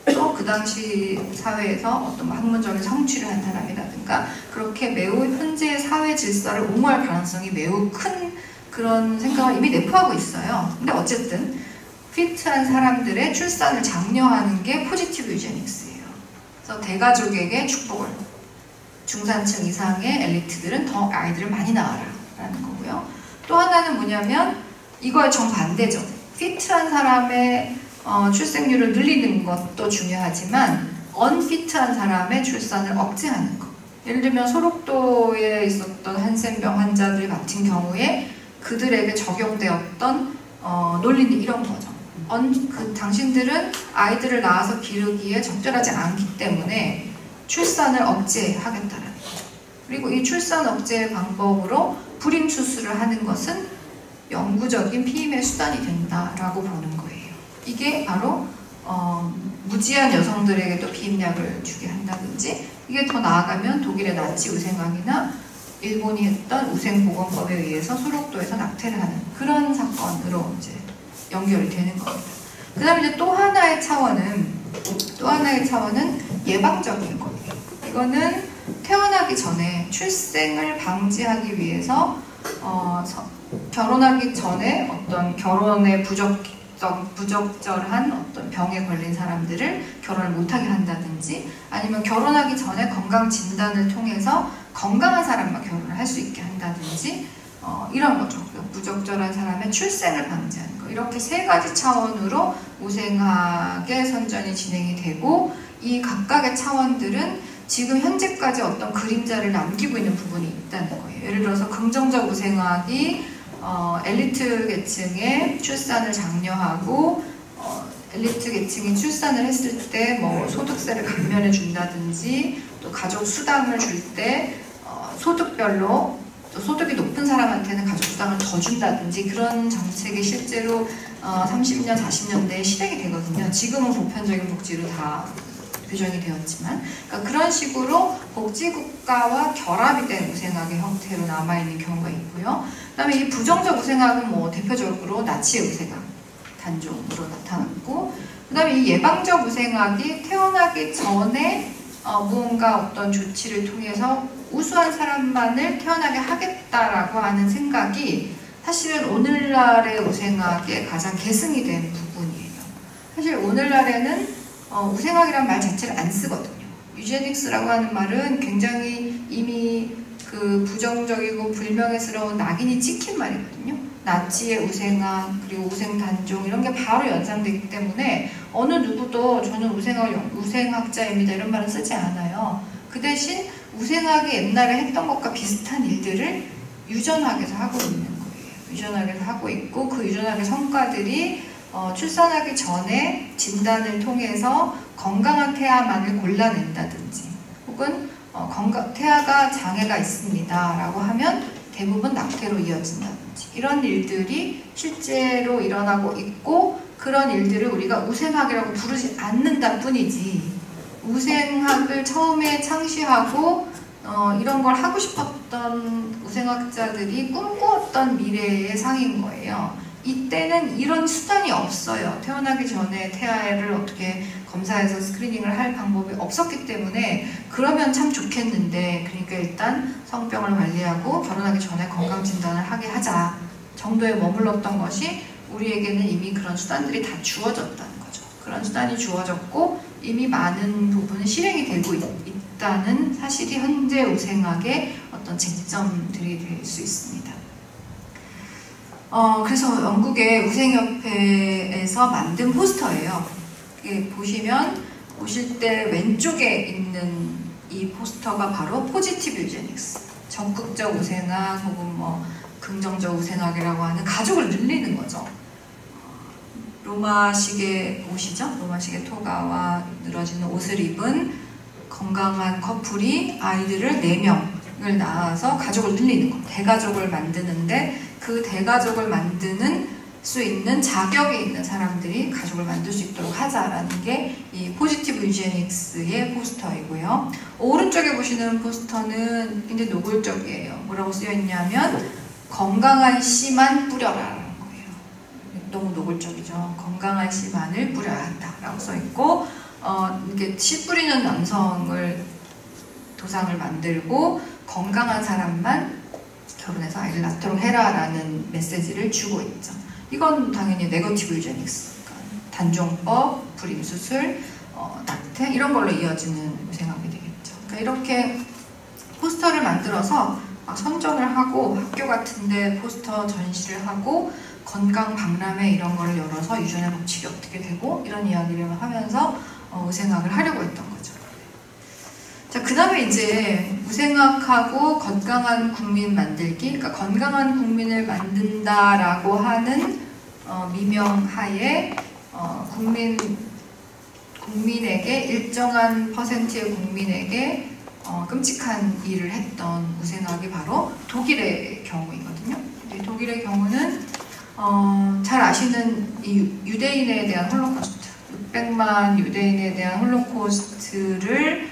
또 그 당시 사회에서 어떤 학문적인 성취를 한 사람이라든가 그렇게 매우 현재의 사회 질서를 옹호할 가능성이 매우 큰 그런 생각을 이미 내포하고 있어요. 근데 어쨌든 피트한 사람들의 출산을 장려하는 게 포지티브 유제닉스예요. 그래서 대가족에게 축복을, 중산층 이상의 엘리트들은 더 아이들을 많이 낳아라 라는 거고요. 또 하나는 뭐냐면 이거의 정반대죠. 피트한 사람의 출생률을 늘리는 것도 중요하지만 언피트한 사람의 출산을 억제하는 것. 예를 들면 소록도에 있었던 한센병 환자들 같은 경우에 그들에게 적용되었던 논리는 이런 거죠. 당신들은 아이들을 낳아서 기르기에 적절하지 않기 때문에 출산을 억제하겠다라는 거죠. 그리고 이 출산 억제 방법으로 불임 수술을 하는 것은 영구적인 피임의 수단이 된다라고 보는 거예요. 이게 바로 무지한 여성들에게도 피임약을 주게 한다든지 이게 더 나아가면 독일의 나치 우생학이나 일본이 했던 우생보건법에 의해서 소록도에서 낙태를 하는 그런 사건으로 이제 연결이 되는 겁니다. 그 다음에 이제 또 하나의 차원은 예방적인 거예요. 이거는 태어나기 전에 출생을 방지하기 위해서 결혼하기 전에 어떤 결혼에 부적절한 어떤 병에 걸린 사람들을 결혼을 못하게 한다든지 아니면 결혼하기 전에 건강 진단을 통해서 건강한 사람만 결혼을 할 수 있게 한다든지 이런 거죠. 부적절한 사람의 출생을 방지하는 거. 이렇게 세 가지 차원으로 우생학의 선전이 진행이 되고 이 각각의 차원들은 지금 현재까지 어떤 그림자를 남기고 있는 부분이 있다는 거예요. 예를 들어서 긍정적 우생학이 엘리트 계층의 출산을 장려하고 엘리트 계층이 출산을 했을 때 뭐 소득세를 감면해 준다든지 또 가족 수당을 줄 때 소득별로 또 소득이 높은 사람한테는 가족 수당을 더 준다든지 그런 정책이 실제로 30년, 40년대에 실행이 되거든요. 지금은 보편적인 복지로 다 규정이 되었지만 그러니까 그런 식으로 복지국가와 결합이 된 우생학의 형태로 남아있는 경우가 있고요. 그 다음에 이 부정적 우생학은 뭐 대표적으로 나치의 우생학 단종으로 나타났고 그 다음에 이 예방적 우생학이 태어나기 전에 무언가 어떤 조치를 통해서 우수한 사람만을 태어나게 하겠다라고 하는 생각이 사실은 오늘날의 우생학의 가장 계승이 된 부분이에요. 사실 오늘날에는 우생학이란 말 자체를 안 쓰거든요. 유제닉스라고 하는 말은 굉장히 이미 그 부정적이고 불명예스러운 낙인이 찍힌 말이거든요. 나치의 우생학 그리고 우생단종 이런 게 바로 연상되기 때문에 어느 누구도 저는 우생학자입니다 이런 말은 쓰지 않아요. 그 대신 우생학이 옛날에 했던 것과 비슷한 일들을 유전학에서 하고 있는 거예요. 유전학에서 하고 있고 그 유전학의 성과들이 출산하기 전에 진단을 통해서 건강한 태아만을 골라낸다든지 혹은 태아가 장애가 있습니다 라고 하면 대부분 낙태로 이어진다든지 이런 일들이 실제로 일어나고 있고 그런 일들을 우리가 우생학이라고 부르지 않는다 뿐이지 우생학을 처음에 창시하고 이런 걸 하고 싶었던 우생학자들이 꿈꾸었던 미래의 상인 거예요. 이때는 이런 수단이 없어요. 태어나기 전에 태아를 어떻게 검사해서 스크리닝을 할 방법이 없었기 때문에 그러면 참 좋겠는데 그러니까 일단 성병을 관리하고 결혼하기 전에 건강진단을 하게 하자 정도에 머물렀던 것이 우리에게는 이미 그런 수단들이 다 주어졌다는 거죠. 그런 수단이 주어졌고 이미 많은 부분은 실행이 되고 있다는 사실이 현재 우생학의 어떤 쟁점들이 될 수 있습니다. 그래서 영국의 우생협회에서 만든 포스터예요. 이게 보실 때 왼쪽에 있는 이 포스터가 바로 포지티브 유제닉스, 적극적 우생학 혹은 뭐 긍정적 우생학이라고 하는 가족을 늘리는 거죠. 로마식의 옷이죠. 로마식의 토가와 늘어지는 옷을 입은 건강한 커플이 아이들을 4명을 낳아서 가족을 늘리는 거. 대가족을 만드는데 그 대가족을 만드는 수 있는 자격이 있는 사람들이 가족을 만들 수 있도록 하자라는 게 이 포지티브 유제닉스의 포스터이고요. 오른쪽에 보시는 포스터는 굉장히 노골적이에요. 뭐라고 쓰여 있냐면 건강한 씨만 뿌려라. 너무 노골적이죠. 건강한 씨만을 뿌려야 한다라고 써 있고 이렇게 씨 뿌리는 남성을 도상을 만들고 건강한 사람만 결혼해서 아이를 낳도록 해라라는 메시지를 주고 있죠. 이건 당연히 네거티브 유제닉스, 그러니까 단종법, 불임수술, 낙태 이런 걸로 이어지는 우생학이 되겠죠. 그러니까 이렇게 포스터를 만들어서 선전을 하고 학교 같은데 포스터 전시를 하고 건강 박람회 이런 거를 열어서 유전의 법칙이 어떻게 되고 이런 이야기를 하면서 우생학을 하려고 했던 거죠. 자, 그 다음에 이제 우생학하고 건강한 국민 만들기, 그러니까 건강한 국민을 만든다라고 하는 미명하에 국민에게 일정한 퍼센트의 국민에게 끔찍한 일을 했던 우생학이 바로 독일의 경우이거든요. 독일의 경우는 잘 아시는 이 유대인에 대한 홀로코스트, 600만 유대인에 대한 홀로코스트를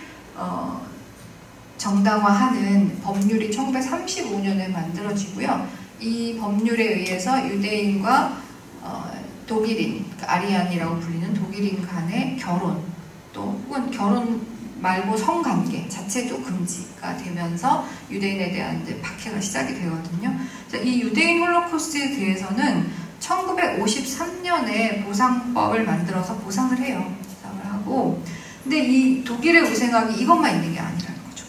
정당화하는 법률이 1935년에 만들어지고요. 이 법률에 의해서 유대인과 독일인, 그러니까 아리안이라고 불리는 독일인 간의 결혼, 또 혹은 결혼 말고 성관계 자체도 금지가 되면서 유대인에 대한 이제 박해가 시작이 되거든요. 이 유대인 홀로코스트에 대해서는 1953년에 보상법을 만들어서 보상을 해요. 보상을 하고, 근데 이 독일의 우생학이 이것만 있는 게 아니라는 거죠.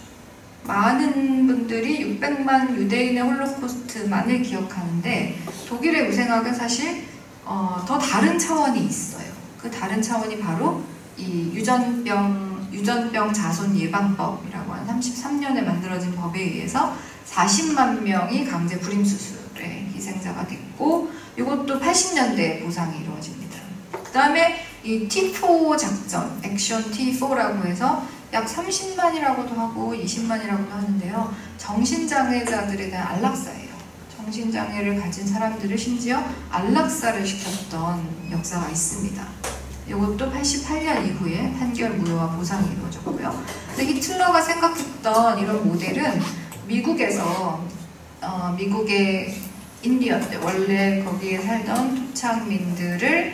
많은 분들이 600만 유대인의 홀로코스트만을 기억하는데 독일의 우생학은 사실 더 다른 차원이 있어요. 그 다른 차원이 바로 이 유전병 자손 예방법이라고 하는 33년에 만들어진 법에 의해서 40만 명이 강제 불임 수술의 희생자가 됐고, 이것도 80년대에 보상이 이루어집니다. 그 다음에 이 T4 작전, 액션 T4라고 해서 약 30만이라고도 하고 20만이라고도 하는데요. 정신장애자들에 대한 안락사예요. 정신장애를 가진 사람들을 심지어 안락사를 시켰던 역사가 있습니다. 이것도 88년 이후에 판결 무효와 보상이 이루어졌고요. 근데 히틀러가 생각했던 이런 모델은 미국에서 미국의 인디언들, 원래 거기에 살던 토착민들을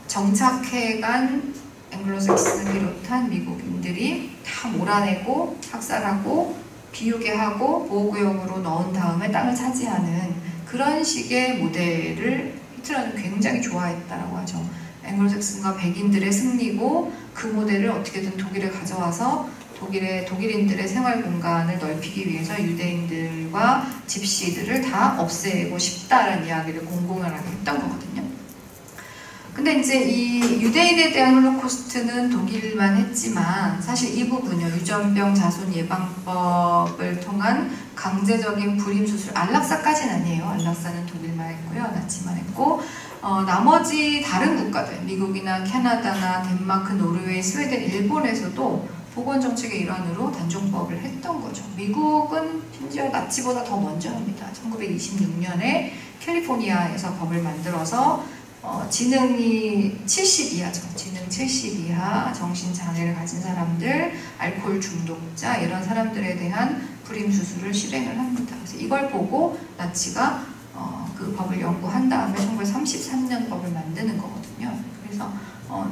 정착해간 앵글로색슨 비롯한 미국인들이 다 몰아내고 학살하고 비우게 하고 보호구역으로 넣은 다음에 땅을 차지하는 그런 식의 모델을 히틀러는 굉장히 좋아했다라고 하죠. 앵글로색슨과 백인들의 승리고 그 모델을 어떻게든 독일에 가져와서 독일인들의 생활 공간을 넓히기 위해서 유대인들과 집시들을 다 없애고 싶다라는 이야기를 공공연하게 했던 거거든요. 근데 이제 이 유대인에 대한 홀로코스트는 독일만 했지만 사실 이 부분요, 유전병 자손 예방법을 통한 강제적인 불임 수술, 안락사까지는 아니에요. 안락사는 독일만 했고요, 나치만 했고, 나머지 다른 국가들, 미국이나 캐나다나 덴마크, 노르웨이, 스웨덴, 일본에서도 보건정책의 일환으로 단종법을 했던 거죠. 미국은 심지어 나치보다 더 먼저 합니다. 1926년에 캘리포니아에서 법을 만들어서 지능이 70 이하죠. 지능 70 이하, 정신장애를 가진 사람들, 알코올 중독자 이런 사람들에 대한 불임 수술을 실행을 합니다. 그래서 이걸 보고 나치가 그 법을 연구한 다음에 1933년 법을 만드는 거거든요. 그래서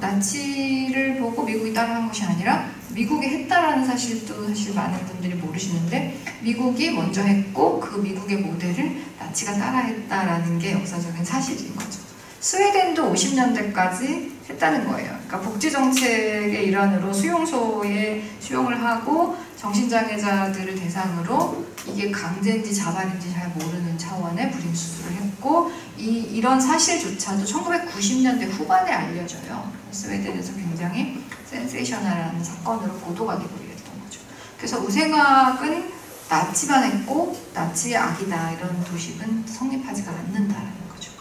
나치를 보고 미국이 따라한 것이 아니라 미국이 했다라는 사실도 사실 많은 분들이 모르시는데 미국이 먼저 했고 그 미국의 모델을 나치가 따라했다라는 게 역사적인 사실인 거죠. 스웨덴도 50년대까지 했다는 거예요. 그러니까 복지정책의 일환으로 수용소에 수용을 하고 정신장애자들을 대상으로 이게 강제인지 자발인지 잘 모르는 차원의 불임 수술을 했고 이런 사실조차도 1990년대 후반에 알려져요. 스웨덴에서 굉장히 센세이셔널한 사건으로 보도가 되고 이랬던 거죠. 그래서 우생학은 나치만 했고 나치의 악이다 이런 도식은 성립하지가 않는다라는 거죠.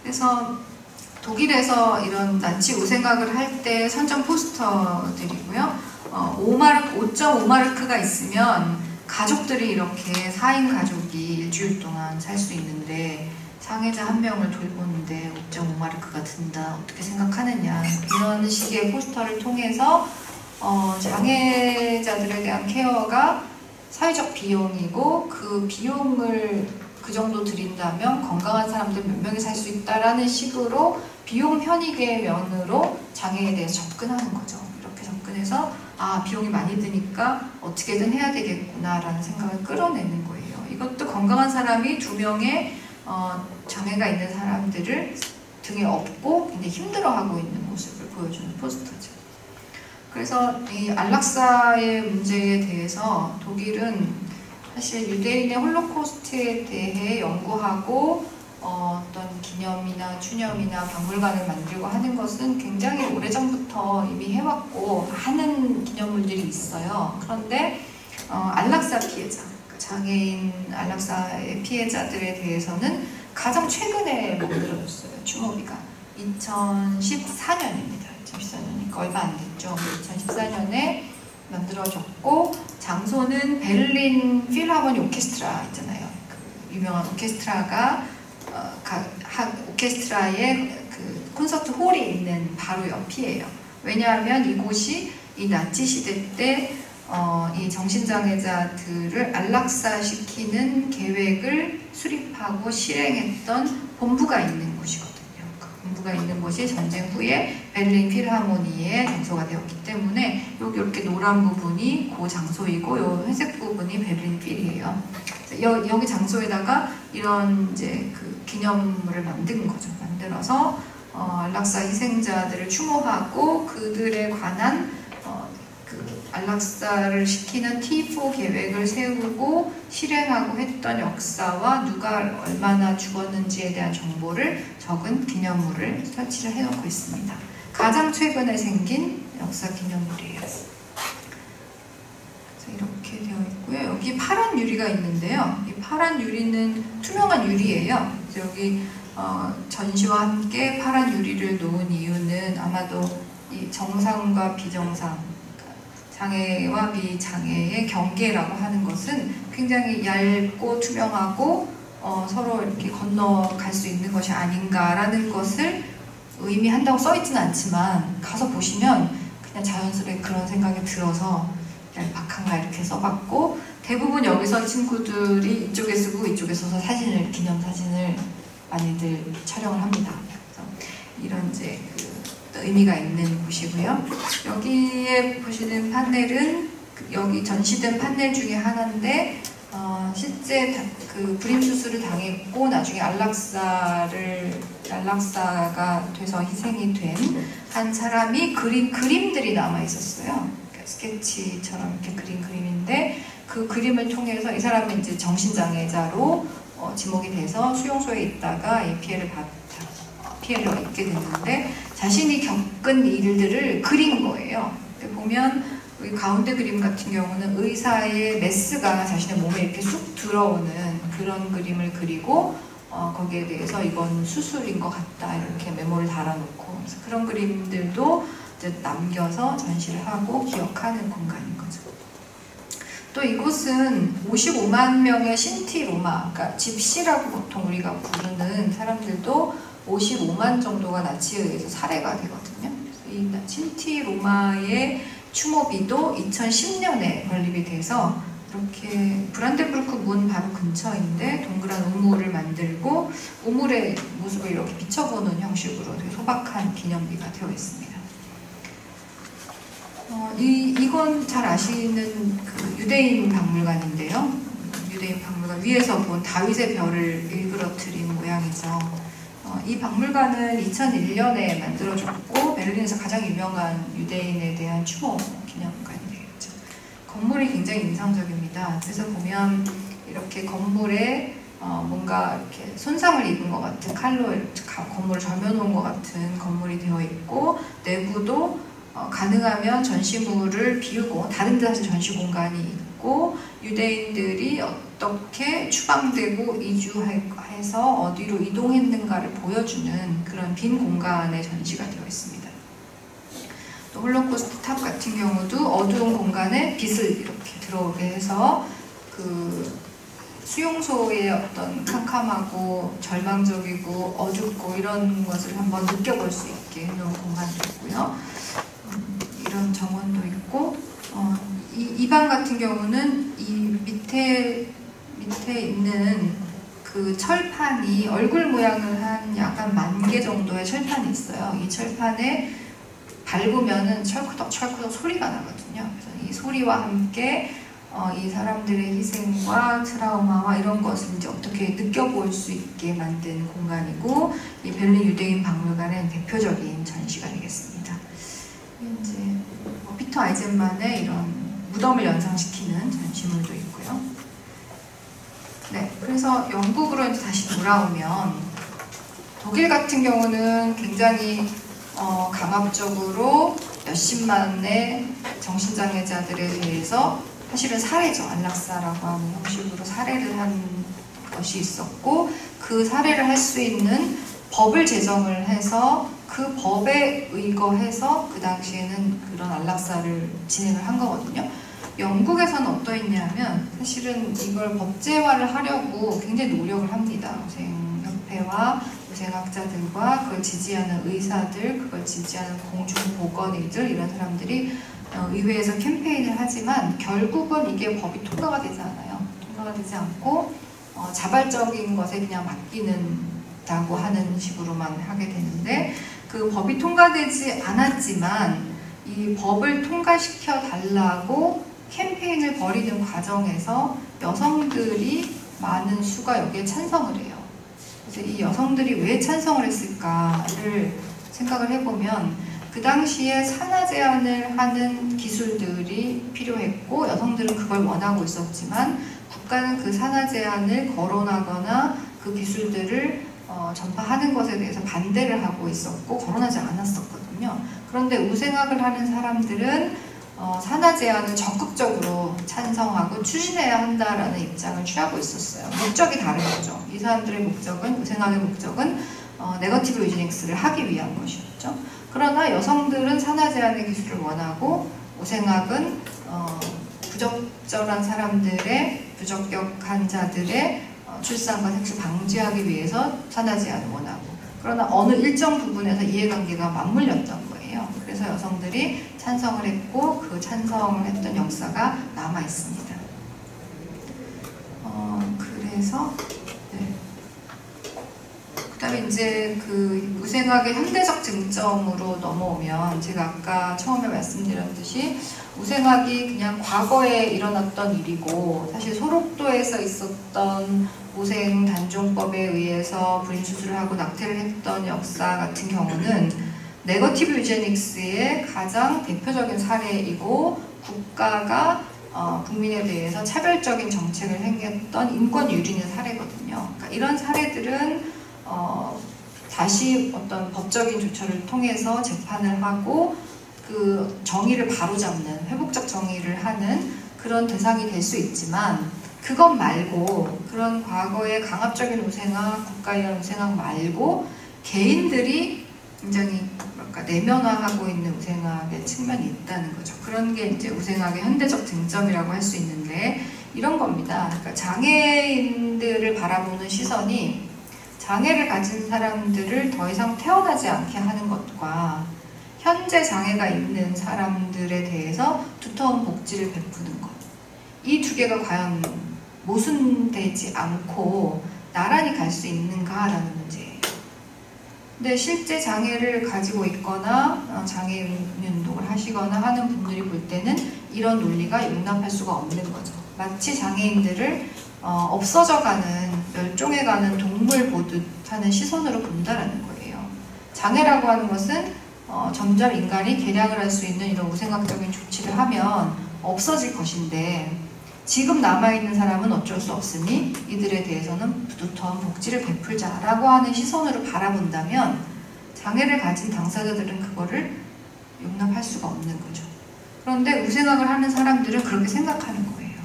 그래서 독일에서 이런 나치 우생학을 할 때 선정 포스터들이고요. 5.5마르크가 있으면 가족들이 이렇게 4인 가족이 일주일 동안 살 수 있는데 장애자 한 명을 돌보는데 5.5마르크가 든다. 어떻게 생각하느냐. 이런 식의 포스터를 통해서 장애자들에 대한 케어가 사회적 비용이고 그 비용을 그 정도 들인다면 건강한 사람들 몇 명이 살 수 있다라는 식으로 비용 편익의 면으로 장애에 대해서 접근하는 거죠. 이렇게 접근해서 비용이 많이 드니까 어떻게든 해야 되겠구나라는 생각을 끌어내는 거예요. 이것도 건강한 사람이 2명의 장애가 있는 사람들을 등에 업고 굉장히 힘들어하고 있는 모습을 보여주는 포스터죠. 그래서 이 안락사의 문제에 대해서 독일은 사실 유대인의 홀로코스트에 대해 연구하고 어떤 기념이나 추념이나 박물관을 만들고 하는 것은 굉장히 오래전부터 이미 해왔고 많은 기념물들이 있어요. 그런데 안락사 피해자, 장애인 안락사의 피해자들에 대해서는 가장 최근에 만들어졌어요. 추모비가 2014년입니다. 2014년이니까 얼마 안 됐죠. 2014년에 만들어졌고 장소는 베를린 필하모니 오케스트라 있잖아요. 그 유명한 오케스트라가 오케스트라의 그 콘서트 홀이 있는 바로 옆이에요. 왜냐하면 이곳이 이 나치 시대 때 이 정신장애자들을 안락사시키는 계획을 수립하고 실행했던 본부가 있는 곳이거든요. 그 본부가 있는 곳이 전쟁 후에 베를린 필하모니의 장소가 되었기 때문에 여기 이렇게 노란 부분이 그 장소이고 요 회색 부분이 베를린 필이에요. 여기 장소에다가 이런 이제 그 기념물을 만든 거죠. 만들어서 안락사 희생자들을 추모하고 그들에 관한 그 안락사를 시키는 T4 계획을 세우고 실행하고 했던 역사와 누가 얼마나 죽었는지에 대한 정보를 적은 기념물을 설치를 해놓고 있습니다. 가장 최근에 생긴 역사 기념물이에요. 이렇게 되어 있고요. 여기 파란 유리가 있는데요. 이 파란 유리는 투명한 유리예요. 여기 전시와 함께 파란 유리를 놓은 이유는 아마도 이 정상과 비정상, 장애와 비장애의 경계라고 하는 것은 굉장히 얇고 투명하고 서로 이렇게 건너갈 수 있는 것이 아닌가라는 것을 의미한다고 써있지는 않지만 가서 보시면 그냥 자연스레 그런 생각이 들어서 얄팍한가 이렇게 써봤고, 대부분 여기서 친구들이 이쪽에 쓰고 이쪽에 써서 기념사진을 많이들 촬영을 합니다. 그래서 이런 이제 그 의미가 있는 곳이고요. 여기에 보시는 판넬은 여기 전시된 판넬 중에 하나인데 실제 그 불임 수술을 당했고 나중에 안락사가 돼서 희생이 된 한 사람이 그린 그림들이 남아 있었어요. 스케치처럼 이렇게 그린 그림인데 그 그림을 통해서 이 사람은 이제 정신장애자로 지목이 돼서 수용소에 있다가 이 피해를 입게 됐는데 자신이 겪은 일들을 그린 거예요. 보면 이 가운데 그림 같은 경우는 의사의 메스가 자신의 몸에 이렇게 쑥 들어오는 그런 그림을 그리고 거기에 대해서 이건 수술인 것 같다 이렇게 메모를 달아놓고, 그래서 그런 그림들도 이제 남겨서 전시를 하고 기억하는 공간인 거죠. 또 이곳은 55만 명의 신티 로마, 그러니까 집시라고 보통 우리가 부르는 사람들도 55만 정도가 나치에 의해서 살해가 되거든요. 이 신티 로마의 추모비도 2010년에 건립이 돼서 이렇게 브란덴부르크 문 바로 근처인데 동그란 우물을 만들고 우물의 모습을 이렇게 비춰보는 형식으로 되게 소박한 기념비가 되어 있습니다. 이건 잘 아시는 그 유대인 박물관인데요. 유대인 박물관 위에서 본 다윗의 별을 일그러뜨린 모양이죠. 이 박물관은 2001년에 만들어졌고 베를린에서 가장 유명한 유대인에 대한 추모 기념관이 되겠죠. 건물이 굉장히 인상적입니다. 그래서 보면 이렇게 건물에 뭔가 이렇게 손상을 입은 것 같은 칼로 건물을 점여놓은 것 같은 건물이 되어 있고, 내부도 가능하면 전시물을 비우고 다른 데 사실 전시 공간이 있고, 유대인들이 어떻게 추방되고 이주해서 어디로 이동했는가를 보여주는 그런 빈 공간의 전시가 되어 있습니다. 또 홀로코스트 탑 같은 경우도 어두운 공간에 빛을 이렇게 들어오게 해서 그 수용소의 어떤 캄캄하고 절망적이고 어둡고 이런 것을 한번 느껴볼 수 있게 해놓은 공간도 있고요. 이런 정원도 있고, 이 방 같은 경우는 이 밑에 있는 그 철판이 얼굴 모양을 한 약간 10,000개 정도의 철판이 있어요. 이 철판에 밟으면은 철크덕 소리가 나거든요. 그래서 이 소리와 함께 이 사람들의 희생과 트라우마와 이런 것을 이제 어떻게 느껴볼 수 있게 만든 공간이고, 이 베를린 유대인 박물관의 대표적인 전시가 되겠습니다. 이제 피터 아이젠만의 이런 무덤을 연상시키는 전시물도 있고요. 네, 그래서 영국으로 이제 다시 돌아오면 독일 같은 경우는 굉장히 강압적으로 몇십만의 정신장애자들에 대해서 사실은 살해죠. 안락사라고 하는 형식으로 살해를 한 것이 있었고, 그 살해를 할 수 있는 법을 제정을 해서 그 법에 의거해서 그 당시에는 그런 안락사를 진행을 한 거거든요. 영국에서는 어떠했냐면 사실은 이걸 법제화를 하려고 굉장히 노력을 합니다. 우생협회와 우생학자들과 그걸 지지하는 의사들, 그걸 지지하는 공중보건의들, 이런 사람들이 의회에서 캠페인을 하지만 결국은 이게 법이 통과가 되지 않아요. 통과가 되지 않고 자발적인 것에 그냥 맡기는다고 하는 식으로만 하게 되는데 그 법이 통과되지 않았지만 이 법을 통과시켜 달라고 캠페인을 벌이는 과정에서 여성들이 많은 수가 여기에 찬성을 해요. 그래서 이 여성들이 왜 찬성을 했을까를 생각을 해보면 그 당시에 산하 제한을 하는 기술들이 필요했고 여성들은 그걸 원하고 있었지만 국가는 그 산하 제한을 거론하거나 그 기술들을 전파하는 것에 대해서 반대를 하고 있었고 거론하지 않았었거든요. 그런데 우생학을 하는 사람들은 산하 제한을 적극적으로 찬성하고 추진해야 한다라는 입장을 취하고 있었어요. 목적이 다른 거죠. 이 사람들의 목적은, 우생학의 목적은 네거티브 유제닉스를 하기 위한 것이었죠. 그러나 여성들은 산하 제한의 기술을 원하고 우생학은 부적절한 사람들의, 부적격한 자들의 출산과 색출 방지하기 위해서 산하 제한을 원하고 그러나 어느 일정 부분에서 이해관계가 맞물렸던 거예요. 그래서 여성들이 찬성을 했고 그 찬성을 했던 역사가 남아 있습니다. 그래서 그다음에 이제 그 우생학의 현대적 쟁점으로 넘어오면 제가 아까 처음에 말씀드렸듯이 우생학이 그냥 과거에 일어났던 일이고 사실 소록도에서 있었던 우생 단종법에 의해서 불임수술을 하고 낙태를 했던 역사 같은 경우는 네거티브 유제닉스의 가장 대표적인 사례이고 국가가 국민에 대해서 차별적인 정책을 행했던 인권 유린의 사례거든요. 그러니까 이런 사례들은 다시 어떤 법적인 조처를 통해서 재판을 하고 그 정의를 바로잡는 회복적 정의를 하는 그런 대상이 될 수 있지만 그것 말고 그런 과거의 강압적인 우생학, 국가의 우생학 말고 개인들이 굉장히 내면화하고 있는 우생학의 측면이 있다는 거죠. 그런 게 이제 우생학의 현대적 쟁점이라고 할 수 있는데 이런 겁니다. 그러니까 장애인들을 바라보는 시선이 장애를 가진 사람들을 더 이상 태어나지 않게 하는 것과 현재 장애가 있는 사람들에 대해서 두터운 복지를 베푸는 것. 이 두 개가 과연 모순되지 않고 나란히 갈 수 있는가라는 문제예요. 근데 실제 장애를 가지고 있거나 장애인 운동을 하시거나 하는 분들이 볼 때는 이런 논리가 용납할 수가 없는 거죠. 마치 장애인들을 없어져가는, 멸종해가는 동물 보듯 하는 시선으로 본다라는 거예요. 장애라고 하는 것은 점점 인간이 개량을 할 수 있는 이런 우생학적인 조치를 하면 없어질 것인데 지금 남아있는 사람은 어쩔 수 없으니 이들에 대해서는 두터운 복지를 베풀자라고 하는 시선으로 바라본다면 장애를 가진 당사자들은 그거를 용납할 수가 없는 거죠. 그런데 우생학을 하는 사람들은 그렇게 생각하는 거예요.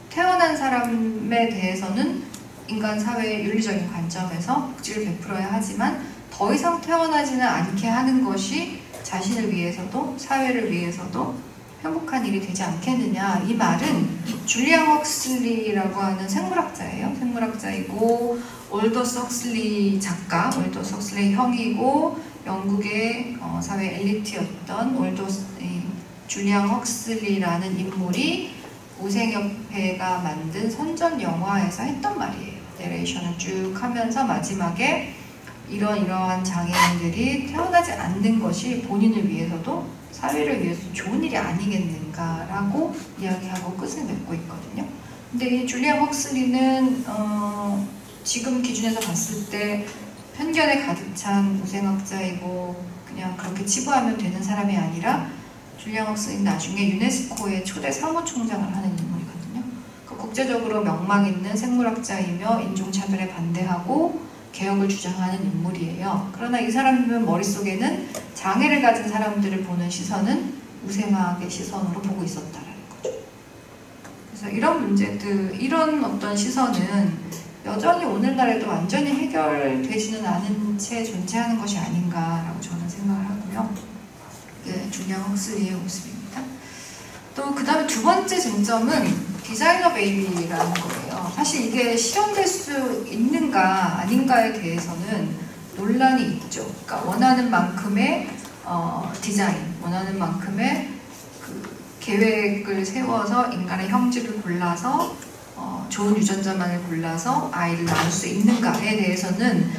태어난 사람에 대해서는 인간 사회의 윤리적인 관점에서 복지를 베풀어야 하지만 더 이상 태어나지는 않게 하는 것이 자신을 위해서도 사회를 위해서도 행복한 일이 되지 않겠느냐. 이 말은 줄리안 헉슬리라고 하는 생물학자예요. 생물학자이고 올더스 헉슬리 작가, 올더스 헉슬리의 형이고 영국의 사회 엘리트였던 줄리안 헉슬리라는 인물이 우생협회가 만든 선전 영화에서 했던 말이에요. 내레이션을 쭉 하면서 마지막에 이러한 장애인들이 태어나지 않는 것이 본인을 위해서도 사회를 위해서 좋은 일이 아니겠는가라고 이야기하고 끝을 맺고 있거든요. 근데 이 줄리안 헉슬리는 지금 기준에서 봤을 때 편견에 가득 찬 우생학자이고 그냥 그렇게 치부하면 되는 사람이 아니라 줄리안 헉슬리는 나중에 유네스코의 초대 사무총장을 하는 인물이거든요. 국제적으로 명망 있는 생물학자이며 인종차별에 반대하고 개혁을 주장하는 인물이에요. 그러나 이 사람은 머릿속에는 장애를 가진 사람들을 보는 시선은 우생학의 시선으로 보고 있었다라는 거죠. 그래서 이런 문제들, 이런 어떤 시선은 여전히 오늘날에도 완전히 해결되지는 않은 채 존재하는 것이 아닌가라고 저는 생각을 하고요. 이게 줄리안 헉슬리의 모습입니다. 또 그 다음에 두 번째 쟁점은 디자이너 베이비라는 거예요. 사실 이게 실현될 수 있는가 아닌가에 대해서는 논란이 있죠. 그러니까 원하는 만큼의 디자인, 원하는 만큼의 그 계획을 세워서 인간의 형질을 골라서 좋은 유전자만을 골라서 아이를 낳을 수 있는가에 대해서는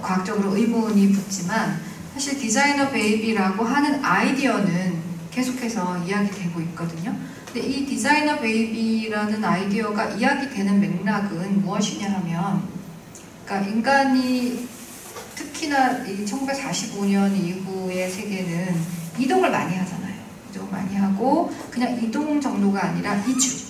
과학적으로 의문이 붙지만 사실 디자이너 베이비라고 하는 아이디어는 계속해서 이야기되고 있거든요. 근데 이 디자이너 베이비라는 아이디어가 이야기되는 맥락은 무엇이냐 하면, 그러니까 인간이 특히나 이 1945년 이후의 세계는 이동을 많이 하잖아요. 이동을 많이 하고 그냥 이동 정도가 아니라 이주.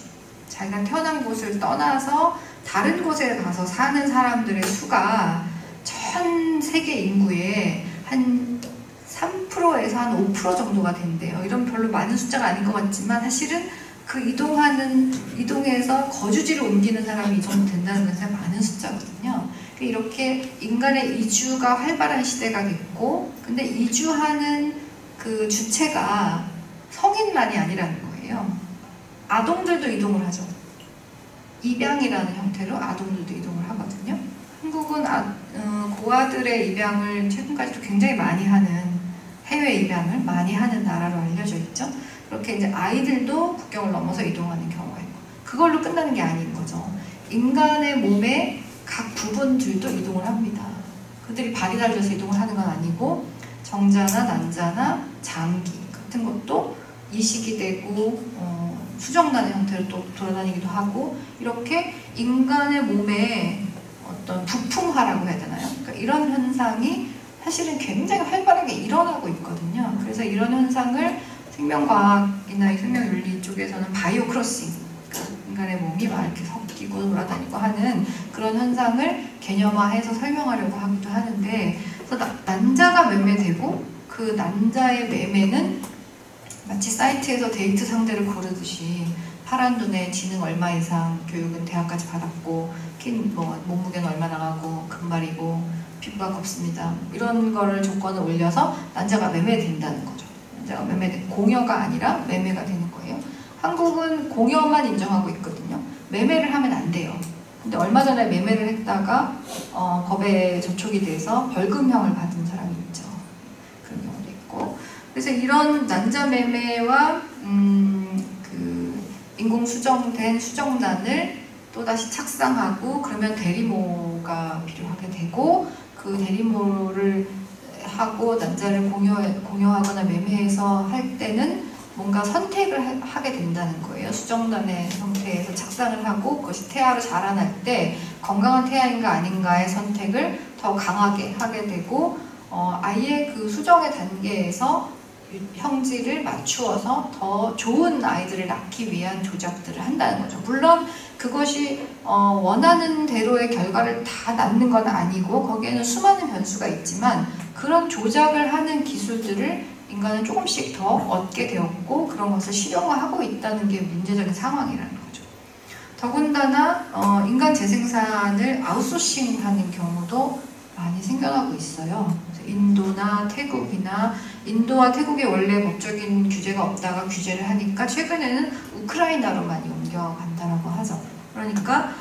자기가 태어난 곳을 떠나서 다른 곳에 가서 사는 사람들의 수가 전 세계 인구의 한 3%에서 한 5% 정도가 된대요. 이런 별로 많은 숫자가 아닌 것 같지만 사실은 그 이동해서 거주지를 옮기는 사람이 이 정도 된다는 건 사실 많은 숫자거든요. 이렇게 인간의 이주가 활발한 시대가 됐고, 근데 이주하는 그 주체가 성인만이 아니라는 거예요. 아동들도 이동을 하죠. 입양이라는 형태로 아동들도 이동을 하거든요. 한국은 고아들의 입양을 최근까지도 굉장히 많이 하는, 해외 입양을 많이 하는 나라로 알려져 있죠. 그렇게 이제 아이들도 국경을 넘어서 이동하는 경우가 있고, 그걸로 끝나는 게 아닌 거죠. 인간의 몸에 각 부분들도 이동을 합니다. 그들이 발이 달려서 이동을 하는 건 아니고 정자나 난자나 장기 같은 것도 이식이 되고 수정란의 형태로 또 돌아다니기도 하고, 이렇게 인간의 몸에 어떤 부품화라고 해야 되나요? 그러니까 이런 현상이 사실은 굉장히 활발하게 일어나고 있거든요. 그래서 이런 현상을 생명과학이나 생명윤리 쪽에서는 바이오 크로싱, 그러니까 인간의 몸이 막 이렇게 섞이고 돌아다니고 하는 그런 현상을 개념화해서 설명하려고 하기도 하는데, 그래서 난자가 매매되고 그 난자의 매매는 마치 사이트에서 데이트 상대를 고르듯이 파란 눈에 지능 얼마 이상, 교육은 대학까지 받았고, 몸무게는 얼마 나가고, 금발이고, 피부가 곱습니다. 이런 거를 조건을 올려서 난자가 매매된다는 거죠. 난자가 공여가 아니라 매매가 되는 거예요. 한국은 공여만 인정하고 있거든요. 매매를 하면 안 돼요. 근데 얼마 전에 매매를 했다가 법에 저촉이 돼서 벌금형을 받은 사람이 있죠. 그런 경우도 있고. 그래서 이런 난자 매매와 그 인공 수정된 수정란을 또다시 착상하고, 그러면 대리모가 필요하게 되고, 그 대리모를 하고 난자를 공여하거나 매매해서 할 때는 뭔가 선택을 하게 된다는 거예요. 수정란의 형태에서 착상을 하고 그것이 태아로 자라날 때 건강한 태아인가 아닌가의 선택을 더 강하게 하게 되고, 아예 그 수정의 단계에서 형질을 맞추어서 더 좋은 아이들을 낳기 위한 조작들을 한다는 거죠. 물론 그것이 원하는 대로의 결과를 다 낳는 건 아니고 거기에는 수많은 변수가 있지만, 그런 조작을 하는 기술들을 인간은 조금씩 더 얻게 되었고 그런 것을 실용화하고 있다는 게 문제적인 상황이라는 거죠. 더군다나 인간 재생산을 아웃소싱하는 경우도 많이 생겨나고 있어요. 인도나 태국이나, 인도와 태국에 원래 법적인 규제가 없다가 규제를 하니까 최근에는 우크라이나로 많이 옮겨간다라고 하죠. 그러니까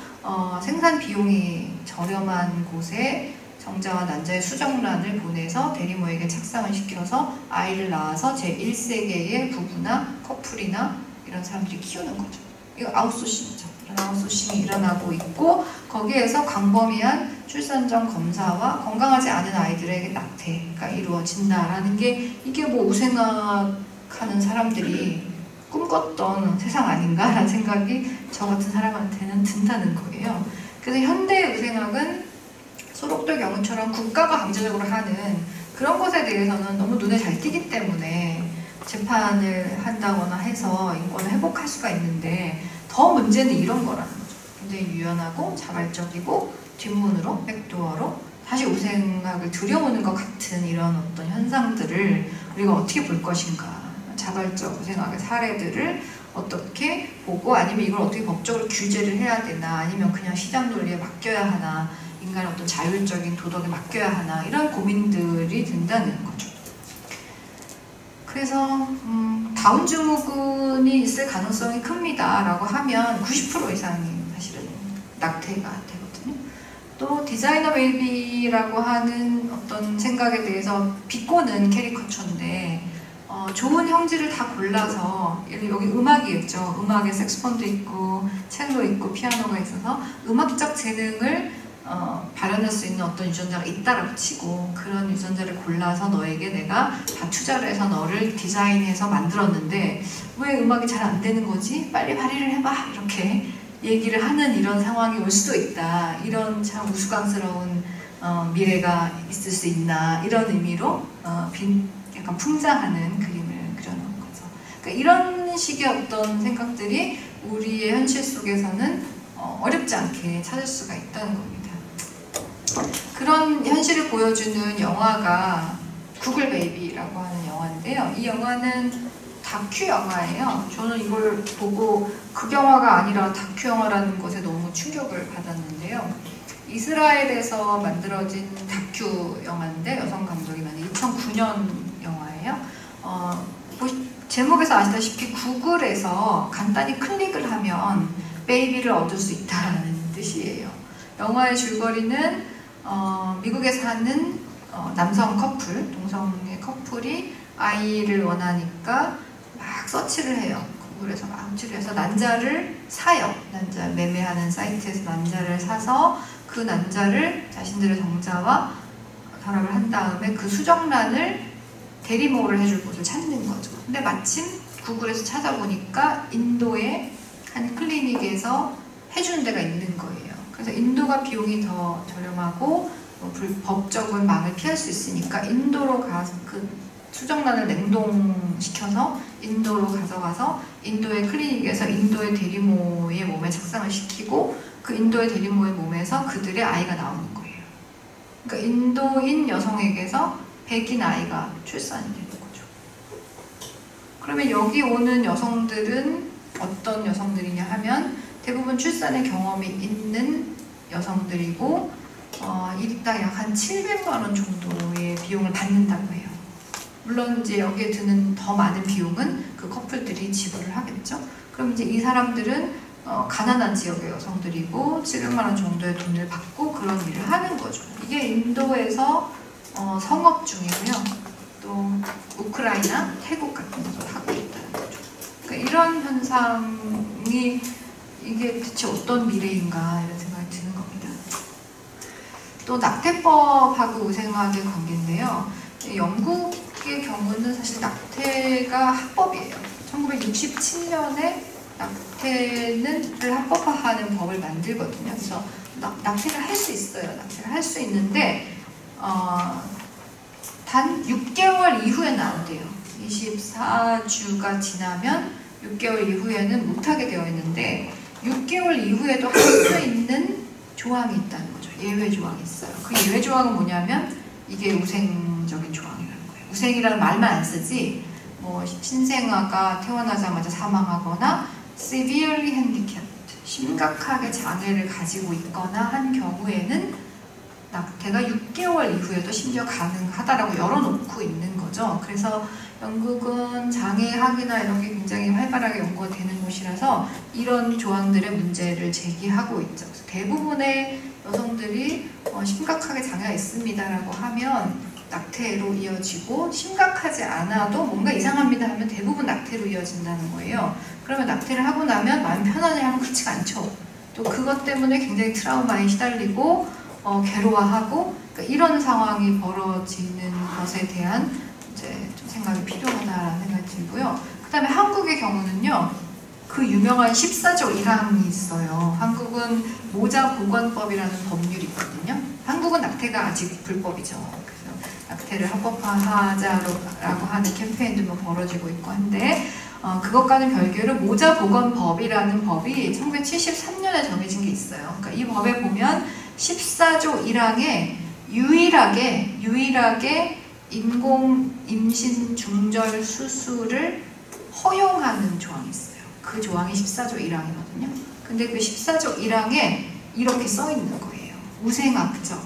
생산 비용이 저렴한 곳에 정자와 난자의 수정란을 보내서 대리모에게 착상을 시켜서 아이를 낳아서 제1세계의 부부나 커플이나 이런 사람들이 키우는 거죠. 이거 아웃소싱이죠. 이런 아웃소싱이 일어나고 있고, 거기에서 광범위한 출산 전 검사와 건강하지 않은 아이들에게 낙태가 이루어진다라는 게, 이게 뭐 우생학하는 사람들이 꿈꿨던 세상 아닌가라는 생각이 저 같은 사람한테는 든다는 거예요. 그래서 현대 우생학은 소록돌 경우처럼 국가가 강제적으로 하는 그런 것에 대해서는 너무 눈에 잘 띄기 때문에 재판을 한다거나 해서 인권을 회복할 수가 있는데, 더 문제는 이런 거라는 거죠. 굉장히 유연하고 자발적이고 뒷문으로, 백도어로 다시 우생학을 들여오는 것 같은 이런 어떤 현상들을 우리가 어떻게 볼 것인가, 자발적 우생학의 사례들을 어떻게 보고, 아니면 이걸 어떻게 법적으로 규제를 해야 되나, 아니면 그냥 시장 논리에 맡겨야 하나, 인간의 어떤 자율적인 도덕에 맡겨야 하나, 이런 고민들이 든다는 거죠. 그래서 다운 증후군이 있을 가능성이 큽니다 라고 하면 90% 이상이 사실은 낙태가 되거든요. 또 디자이너 베이비라고 하는 어떤 생각에 대해서 비꼬는 캐리커처인데 좋은 형질을 다 골라서 여기 음악이 있죠. 음악에 색소폰도 있고 첼로 있고 피아노가 있어서 음악적 재능을 발현할 수 있는 어떤 유전자가 있다라고 치고 그런 유전자를 골라서 너에게 내가 다 투자를 해서 너를 디자인해서 만들었는데 왜 음악이 잘 안 되는 거지? 빨리 발휘를 해봐 이렇게 얘기를 하는 이런 상황이 올 수도 있다. 이런 참 우스꽝스러운 미래가 있을 수 있나 이런 의미로 약간 풍자하는 그림을 그려놓은 거죠. 그러니까 이런 식의 어떤 생각들이 우리의 현실 속에서는 어렵지 않게 찾을 수가 있다는 겁니다. 그런 현실을 보여주는 영화가 구글 베이비라고 하는 영화인데요. 이 영화는 다큐 영화예요. 저는 이걸 보고 극영화가 아니라 다큐 영화라는 것에 너무 충격을 받았는데요. 이스라엘에서 만들어진 다큐 영화인데 여성 감독이 만든 2009년 영화예요. 제목에서 아시다시피 구글에서 간단히 클릭을 하면 베이비를 얻을 수 있다는 뜻이에요. 영화의 줄거리는 미국에 사는 남성 커플, 동성애 커플이 아이를 원하니까 막 서치를 해요. 구글에서 막 서치를 해서 난자를 사요. 난자 매매하는 사이트에서 난자를 사서 그 난자를 자신들의 정자와 결합을 한 다음에 그 수정란을 대리모를 해줄 곳을 찾는 거죠. 근데 마침 구글에서 찾아보니까 인도의 한 클리닉에서 해주는 데가 있는 거예요. 그래서 인도가 비용이 더 저렴하고 불법적인 망을 피할 수 있으니까 인도로 가서 그 수정란을 냉동시켜서 인도로 가져가서 인도의 클리닉에서 인도의 대리모의 몸에 착상을 시키고 그 인도의 대리모의 몸에서 그들의 아이가 나오는 거예요. 그러니까 인도인 여성에게서 백인 아이가 출산이 되는 거죠. 그러면 여기 오는 여성들은 어떤 여성들이냐 하면 대부분 출산의 경험이 있는 여성들이고 일당 약 한 700만 원 정도의 비용을 받는다고 해요. 물론 이제 여기에 드는 더 많은 비용은 그 커플들이 지불을 하겠죠. 그럼 이제 이 사람들은 가난한 지역의 여성들이고 700만 원 정도의 돈을 받고 그런 일을 하는 거죠. 이게 인도에서 성업 중이고요. 또 우크라이나, 태국 같은 데서 하고 있다는 거죠. 그러니까 이런 현상이 이게 대체 어떤 미래인가 이런 생각이 드는 겁니다. 또 낙태법하고 우생학의 관계인데요. 영국의 경우는 사실 낙태가 합법이에요. 1967년에 낙태를 합법화하는 법을 만들거든요. 그래서 낙태를 할 수 있어요. 낙태를 할 수 있는데 단 6개월 이후에는 안 돼요. 24주가 지나면 6개월 이후에는 못하게 되어 있는데 6개월 이후에도 할 수 있는 조항이 있다는 거죠. 예외 조항이 있어요. 그 예외 조항은 뭐냐면 이게 우생적인 조항이라는 거예요. 우생이라는 말만 안 쓰지 뭐 신생아가 태어나자마자 사망하거나 severely handicapped, 심각하게 장애를 가지고 있거나 한 경우에는 낙태가 6개월 이후에도 심지어 가능하다라고 열어놓고 있는 거죠. 그래서 영국은 장애학이나 이런 게 굉장히 활발하게 연구가 되는 곳이라서 이런 조항들의 문제를 제기하고 있죠. 그래서 대부분의 여성들이 심각하게 장애가 있습니다라고 하면 낙태로 이어지고 심각하지 않아도 뭔가 이상합니다 하면 대부분 낙태로 이어진다는 거예요. 그러면 낙태를 하고 나면 마음 편안해 하면 그렇지가 않죠. 또 그것 때문에 굉장히 트라우마에 시달리고 괴로워하고 그러니까 이런 상황이 벌어지는 것에 대한 이제 좀 생각이 필요하다라는 생각이 들고요. 그 다음에 한국의 경우는요. 그 유명한 14조 1항이 있어요. 한국은 모자보건법이라는 법률이 있거든요. 한국은 낙태가 아직 불법이죠. 그래서 낙태를 합법화하자라고 하는 캠페인도 뭐 벌어지고 있고 한데 그것과는 별개로 모자보건법이라는 법이 1973년에 정해진 게 있어요. 그러니까 이 법에 보면 14조 1항에 유일하게 인공 임신 중절 수술을 허용하는 조항이 있어요. 그 조항이 14조 1항이거든요. 근데 그 14조 1항에 이렇게 써 있는 거예요. 우생학적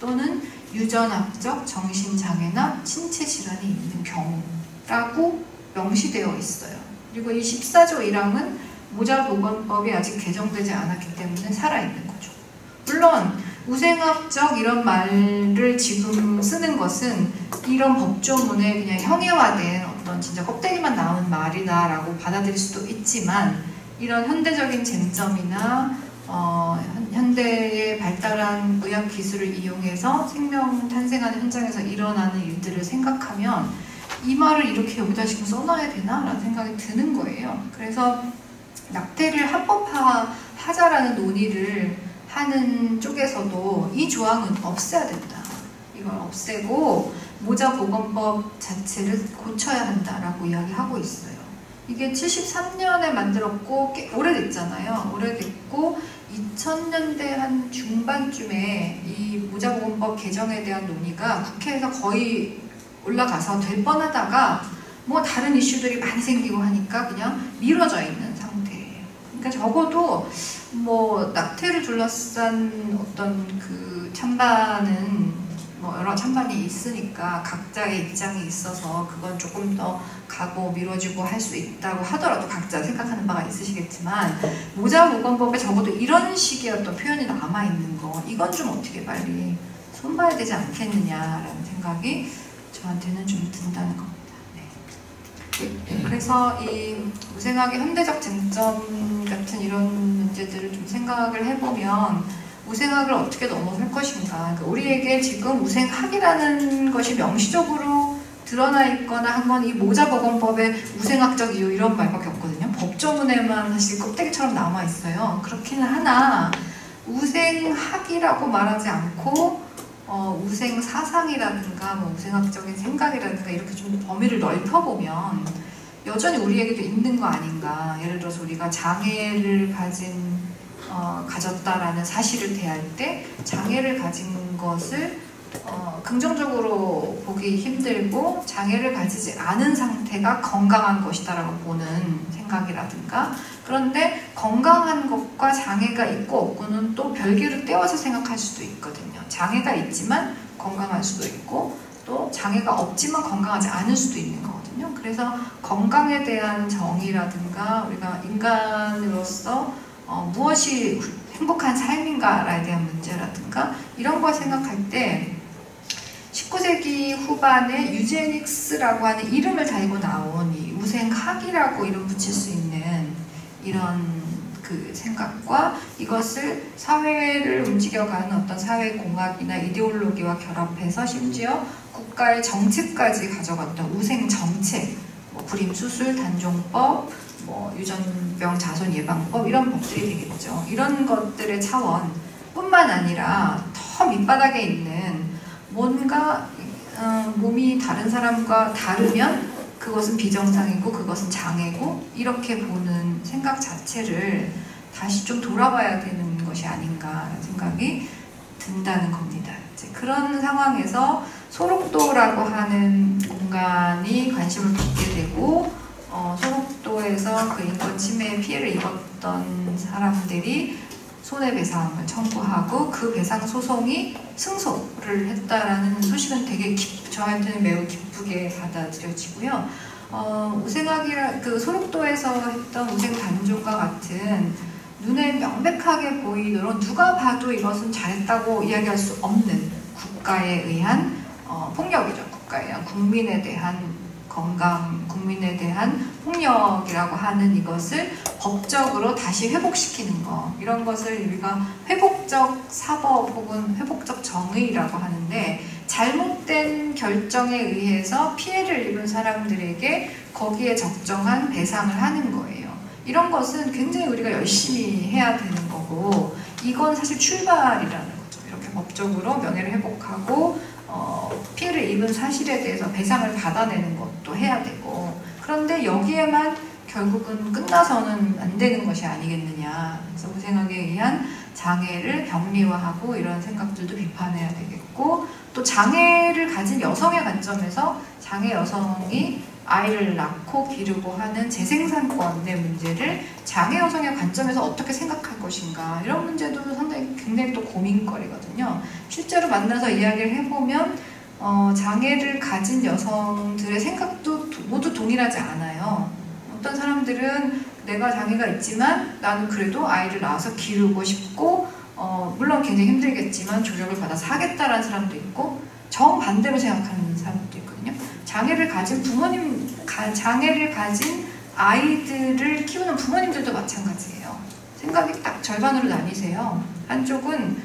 또는 유전학적 정신장애나 신체질환이 있는 경우라고 명시되어 있어요. 그리고 이 14조 1항은 모자보건법이 아직 개정되지 않았기 때문에 살아있는 거죠. 물론 우생학적 이런 말을 지금 쓰는 것은 이런 법조문에 그냥 형해화된 어떤 진짜 껍데기만 나온 말이다라고 받아들일 수도 있지만 이런 현대적인 쟁점이나 현대의 발달한 의학 기술을 이용해서 생명 탄생하는 현장에서 일어나는 일들을 생각하면 이 말을 이렇게 여기다 지금 써놔야 되나? 라는 생각이 드는 거예요. 그래서 낙태를 합법화하자라는 논의를 하는 쪽에서도 이 조항은 없애야 된다. 이걸 없애고 모자보건법 자체를 고쳐야 한다라고 이야기하고 있어요. 이게 73년에 만들었고 꽤 오래됐잖아요. 오래됐고 2000년대 한 중반쯤에 이 모자보건법 개정에 대한 논의가 국회에서 거의 올라가서 될 뻔하다가 뭐 다른 이슈들이 많이 생기고 하니까 그냥 미뤄져 있는 상태예요. 그러니까 적어도 뭐 낙태를 둘러싼 어떤 그 찬반은 뭐 여러 찬반이 있으니까 각자의 입장이 있어서 그건 조금 더 가고 미뤄지고 할 수 있다고 하더라도 각자 생각하는 바가 있으시겠지만 모자보건법에 적어도 이런 식의 어떤 표현이 남아있는 거 이건 좀 어떻게 빨리 손봐야 되지 않겠느냐라는 생각이 저한테는 좀 든다는 겁니다. 네. 그래서 이 우생학의 현대적 쟁점 같은 이런 문제들을 좀 생각을 해보면 우생학을 어떻게 넘어설 것인가. 그러니까 우리에게 지금 우생학이라는 것이 명시적으로 드러나 있거나 한 건 이 모자보건법의 우생학적 이유 이런 말밖에 없거든요. 법조문에만 사실 껍데기처럼 남아 있어요. 그렇기는 하나 우생학이라고 말하지 않고 우생 사상이라든가 뭐 우생학적인 생각이라든가 이렇게 좀 범위를 넓혀보면 여전히 우리에게도 있는 거 아닌가. 예를 들어서 우리가 장애를 가졌다라는 사실을 대할 때 장애를 가진 것을 긍정적으로 보기 힘들고 장애를 가지지 않은 상태가 건강한 것이다라고 보는 생각이라든가 그런데 건강한 것과 장애가 있고 없고는 또 별개로 떼어서 생각할 수도 있거든요. 장애가 있지만 건강할 수도 있고 또 장애가 없지만 건강하지 않을 수도 있는 거거든요. 그래서 건강에 대한 정의라든가 우리가 인간으로서 무엇이 행복한 삶인가에 대한 문제라든가 이런 걸 생각할 때 19세기 후반에 유제닉스라고 하는 이름을 달고 나온 이 우생학이라고 이름 붙일 수 있는 이런 그 생각과 이것을 사회를 움직여가는 어떤 사회공학이나 이데올로기와 결합해서 심지어 국가의 정책까지 가져갔던 우생정책, 뭐 불임수술, 단종법, 뭐 유전병 자손 예방법 이런 법들이 되겠죠. 이런 것들의 차원뿐만 아니라 더 밑바닥에 있는 뭔가 몸이 다른 사람과 다르면 그것은 비정상이고 그것은 장애고 이렇게 보는 생각 자체를 다시 좀 돌아봐야 되는 것이 아닌가라는 생각이 든다는 겁니다. 이제 그런 상황에서 소록도라고 하는 공간이 관심을 받게 되고 소록도에서 그 인권 침해에 피해를 입었던 사람들이 손해배상을 청구하고 그 배상 소송이 승소를 했다라는 소식은 되게 저한테는 매우 기쁘게 받아들여지고요. 그 소록도에서 했던 우생 단종과 같은 눈에 명백하게 보이도록 누가 봐도 이것은 잘했다고 이야기할 수 없는 국가에 의한 폭력이죠. 국가에 의한 국민에 대한 건강, 국민에 대한 폭력이라고 하는 이것을 법적으로 다시 회복시키는 것 이런 것을 우리가 회복적 사법 혹은 회복적 정의라고 하는데 잘못된 결정에 의해서 피해를 입은 사람들에게 거기에 적정한 배상을 하는 거예요. 이런 것은 굉장히 우리가 열심히 해야 되는 거고 이건 사실 출발이라는 거죠. 이렇게 법적으로 명예를 회복하고 피해를 입은 사실에 대해서 배상을 받아내는 것도 해야 되고 그런데 여기에만 결국은 끝나서는 안 되는 것이 아니겠느냐. 그래서 우생학에 의한 장애를 병리화하고 이런 생각들도 비판해야 되겠고 또 장애를 가진 여성의 관점에서 장애 여성이 아이를 낳고 기르고 하는 재생산권의 문제를 장애 여성의 관점에서 어떻게 생각할 것인가 이런 문제도 상당히 굉장히 또 고민거리거든요. 실제로 만나서 이야기를 해보면 장애를 가진 여성들의 생각도 모두 동일하지 않아요. 어떤 사람들은 내가 장애가 있지만 나는 그래도 아이를 낳아서 기르고 싶고 물론 굉장히 힘들겠지만 조력을 받아서 하겠다라는 사람도 있고 정반대로 생각하는 사람도 있거든요. 장애를 가진 장애를 가진 아이들을 키우는 부모님들도 마찬가지예요. 생각이 딱 절반으로 나뉘세요. 한쪽은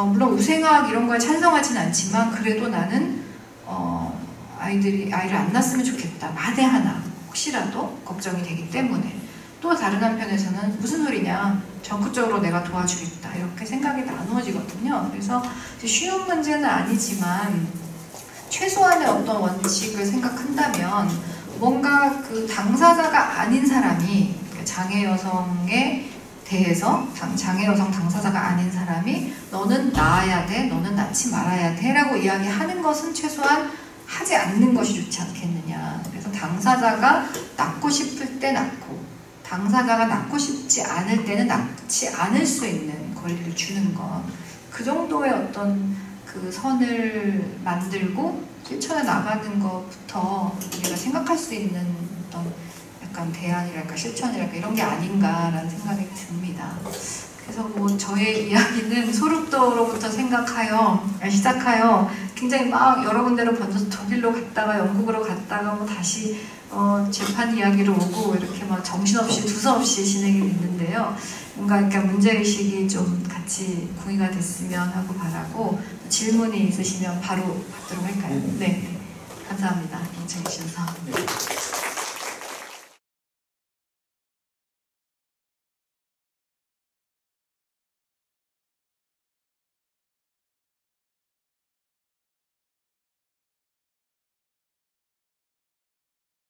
물론 우생학 이런 거에 찬성하진 않지만 그래도 나는 아이를 안 낳았으면 좋겠다. 만에 하나 혹시라도 걱정이 되기 때문에. 또 다른 한편에서는 무슨 소리냐, 적극적으로 내가 도와주겠다, 이렇게 생각이 나누어지거든요. 그래서 쉬운 문제는 아니지만 최소한의 어떤 원칙을 생각한다면 뭔가 그 당사자가 아닌 사람이, 장애 여성에 대해서 장애 여성 당사자가 아닌 사람이 너는 낳아야 돼, 너는 낳지 말아야 돼 라고 이야기하는 것은 최소한 하지 않는 것이 좋지 않겠느냐. 그래서 당사자가 낳고 싶을 때 낳고 당사자가 낳고 싶지 않을 때는 낳지 않을 수 있는 권리를 주는 것, 그 정도의 어떤 그 선을 만들고 실천해 나가는 것부터 우리가 생각할 수 있는 어떤 약간 대안이랄까 실천이랄까 이런 게 아닌가라는 생각이 듭니다. 그래서 뭐 저의 이야기는 소륙도로부터 시작하여 굉장히 막 여러 군데로 번져서 독일로 갔다가 영국으로 갔다가 뭐 다시 재판 이야기로 오고 이렇게 막 정신없이 두서없이 진행이 됐는데요. 뭔가 이렇게 문제의식이 좀 같이 공유가 됐으면 하고 바라고, 질문이 있으시면 바로 받도록 할까요? 네. 감사합니다. 경청해 주셔서.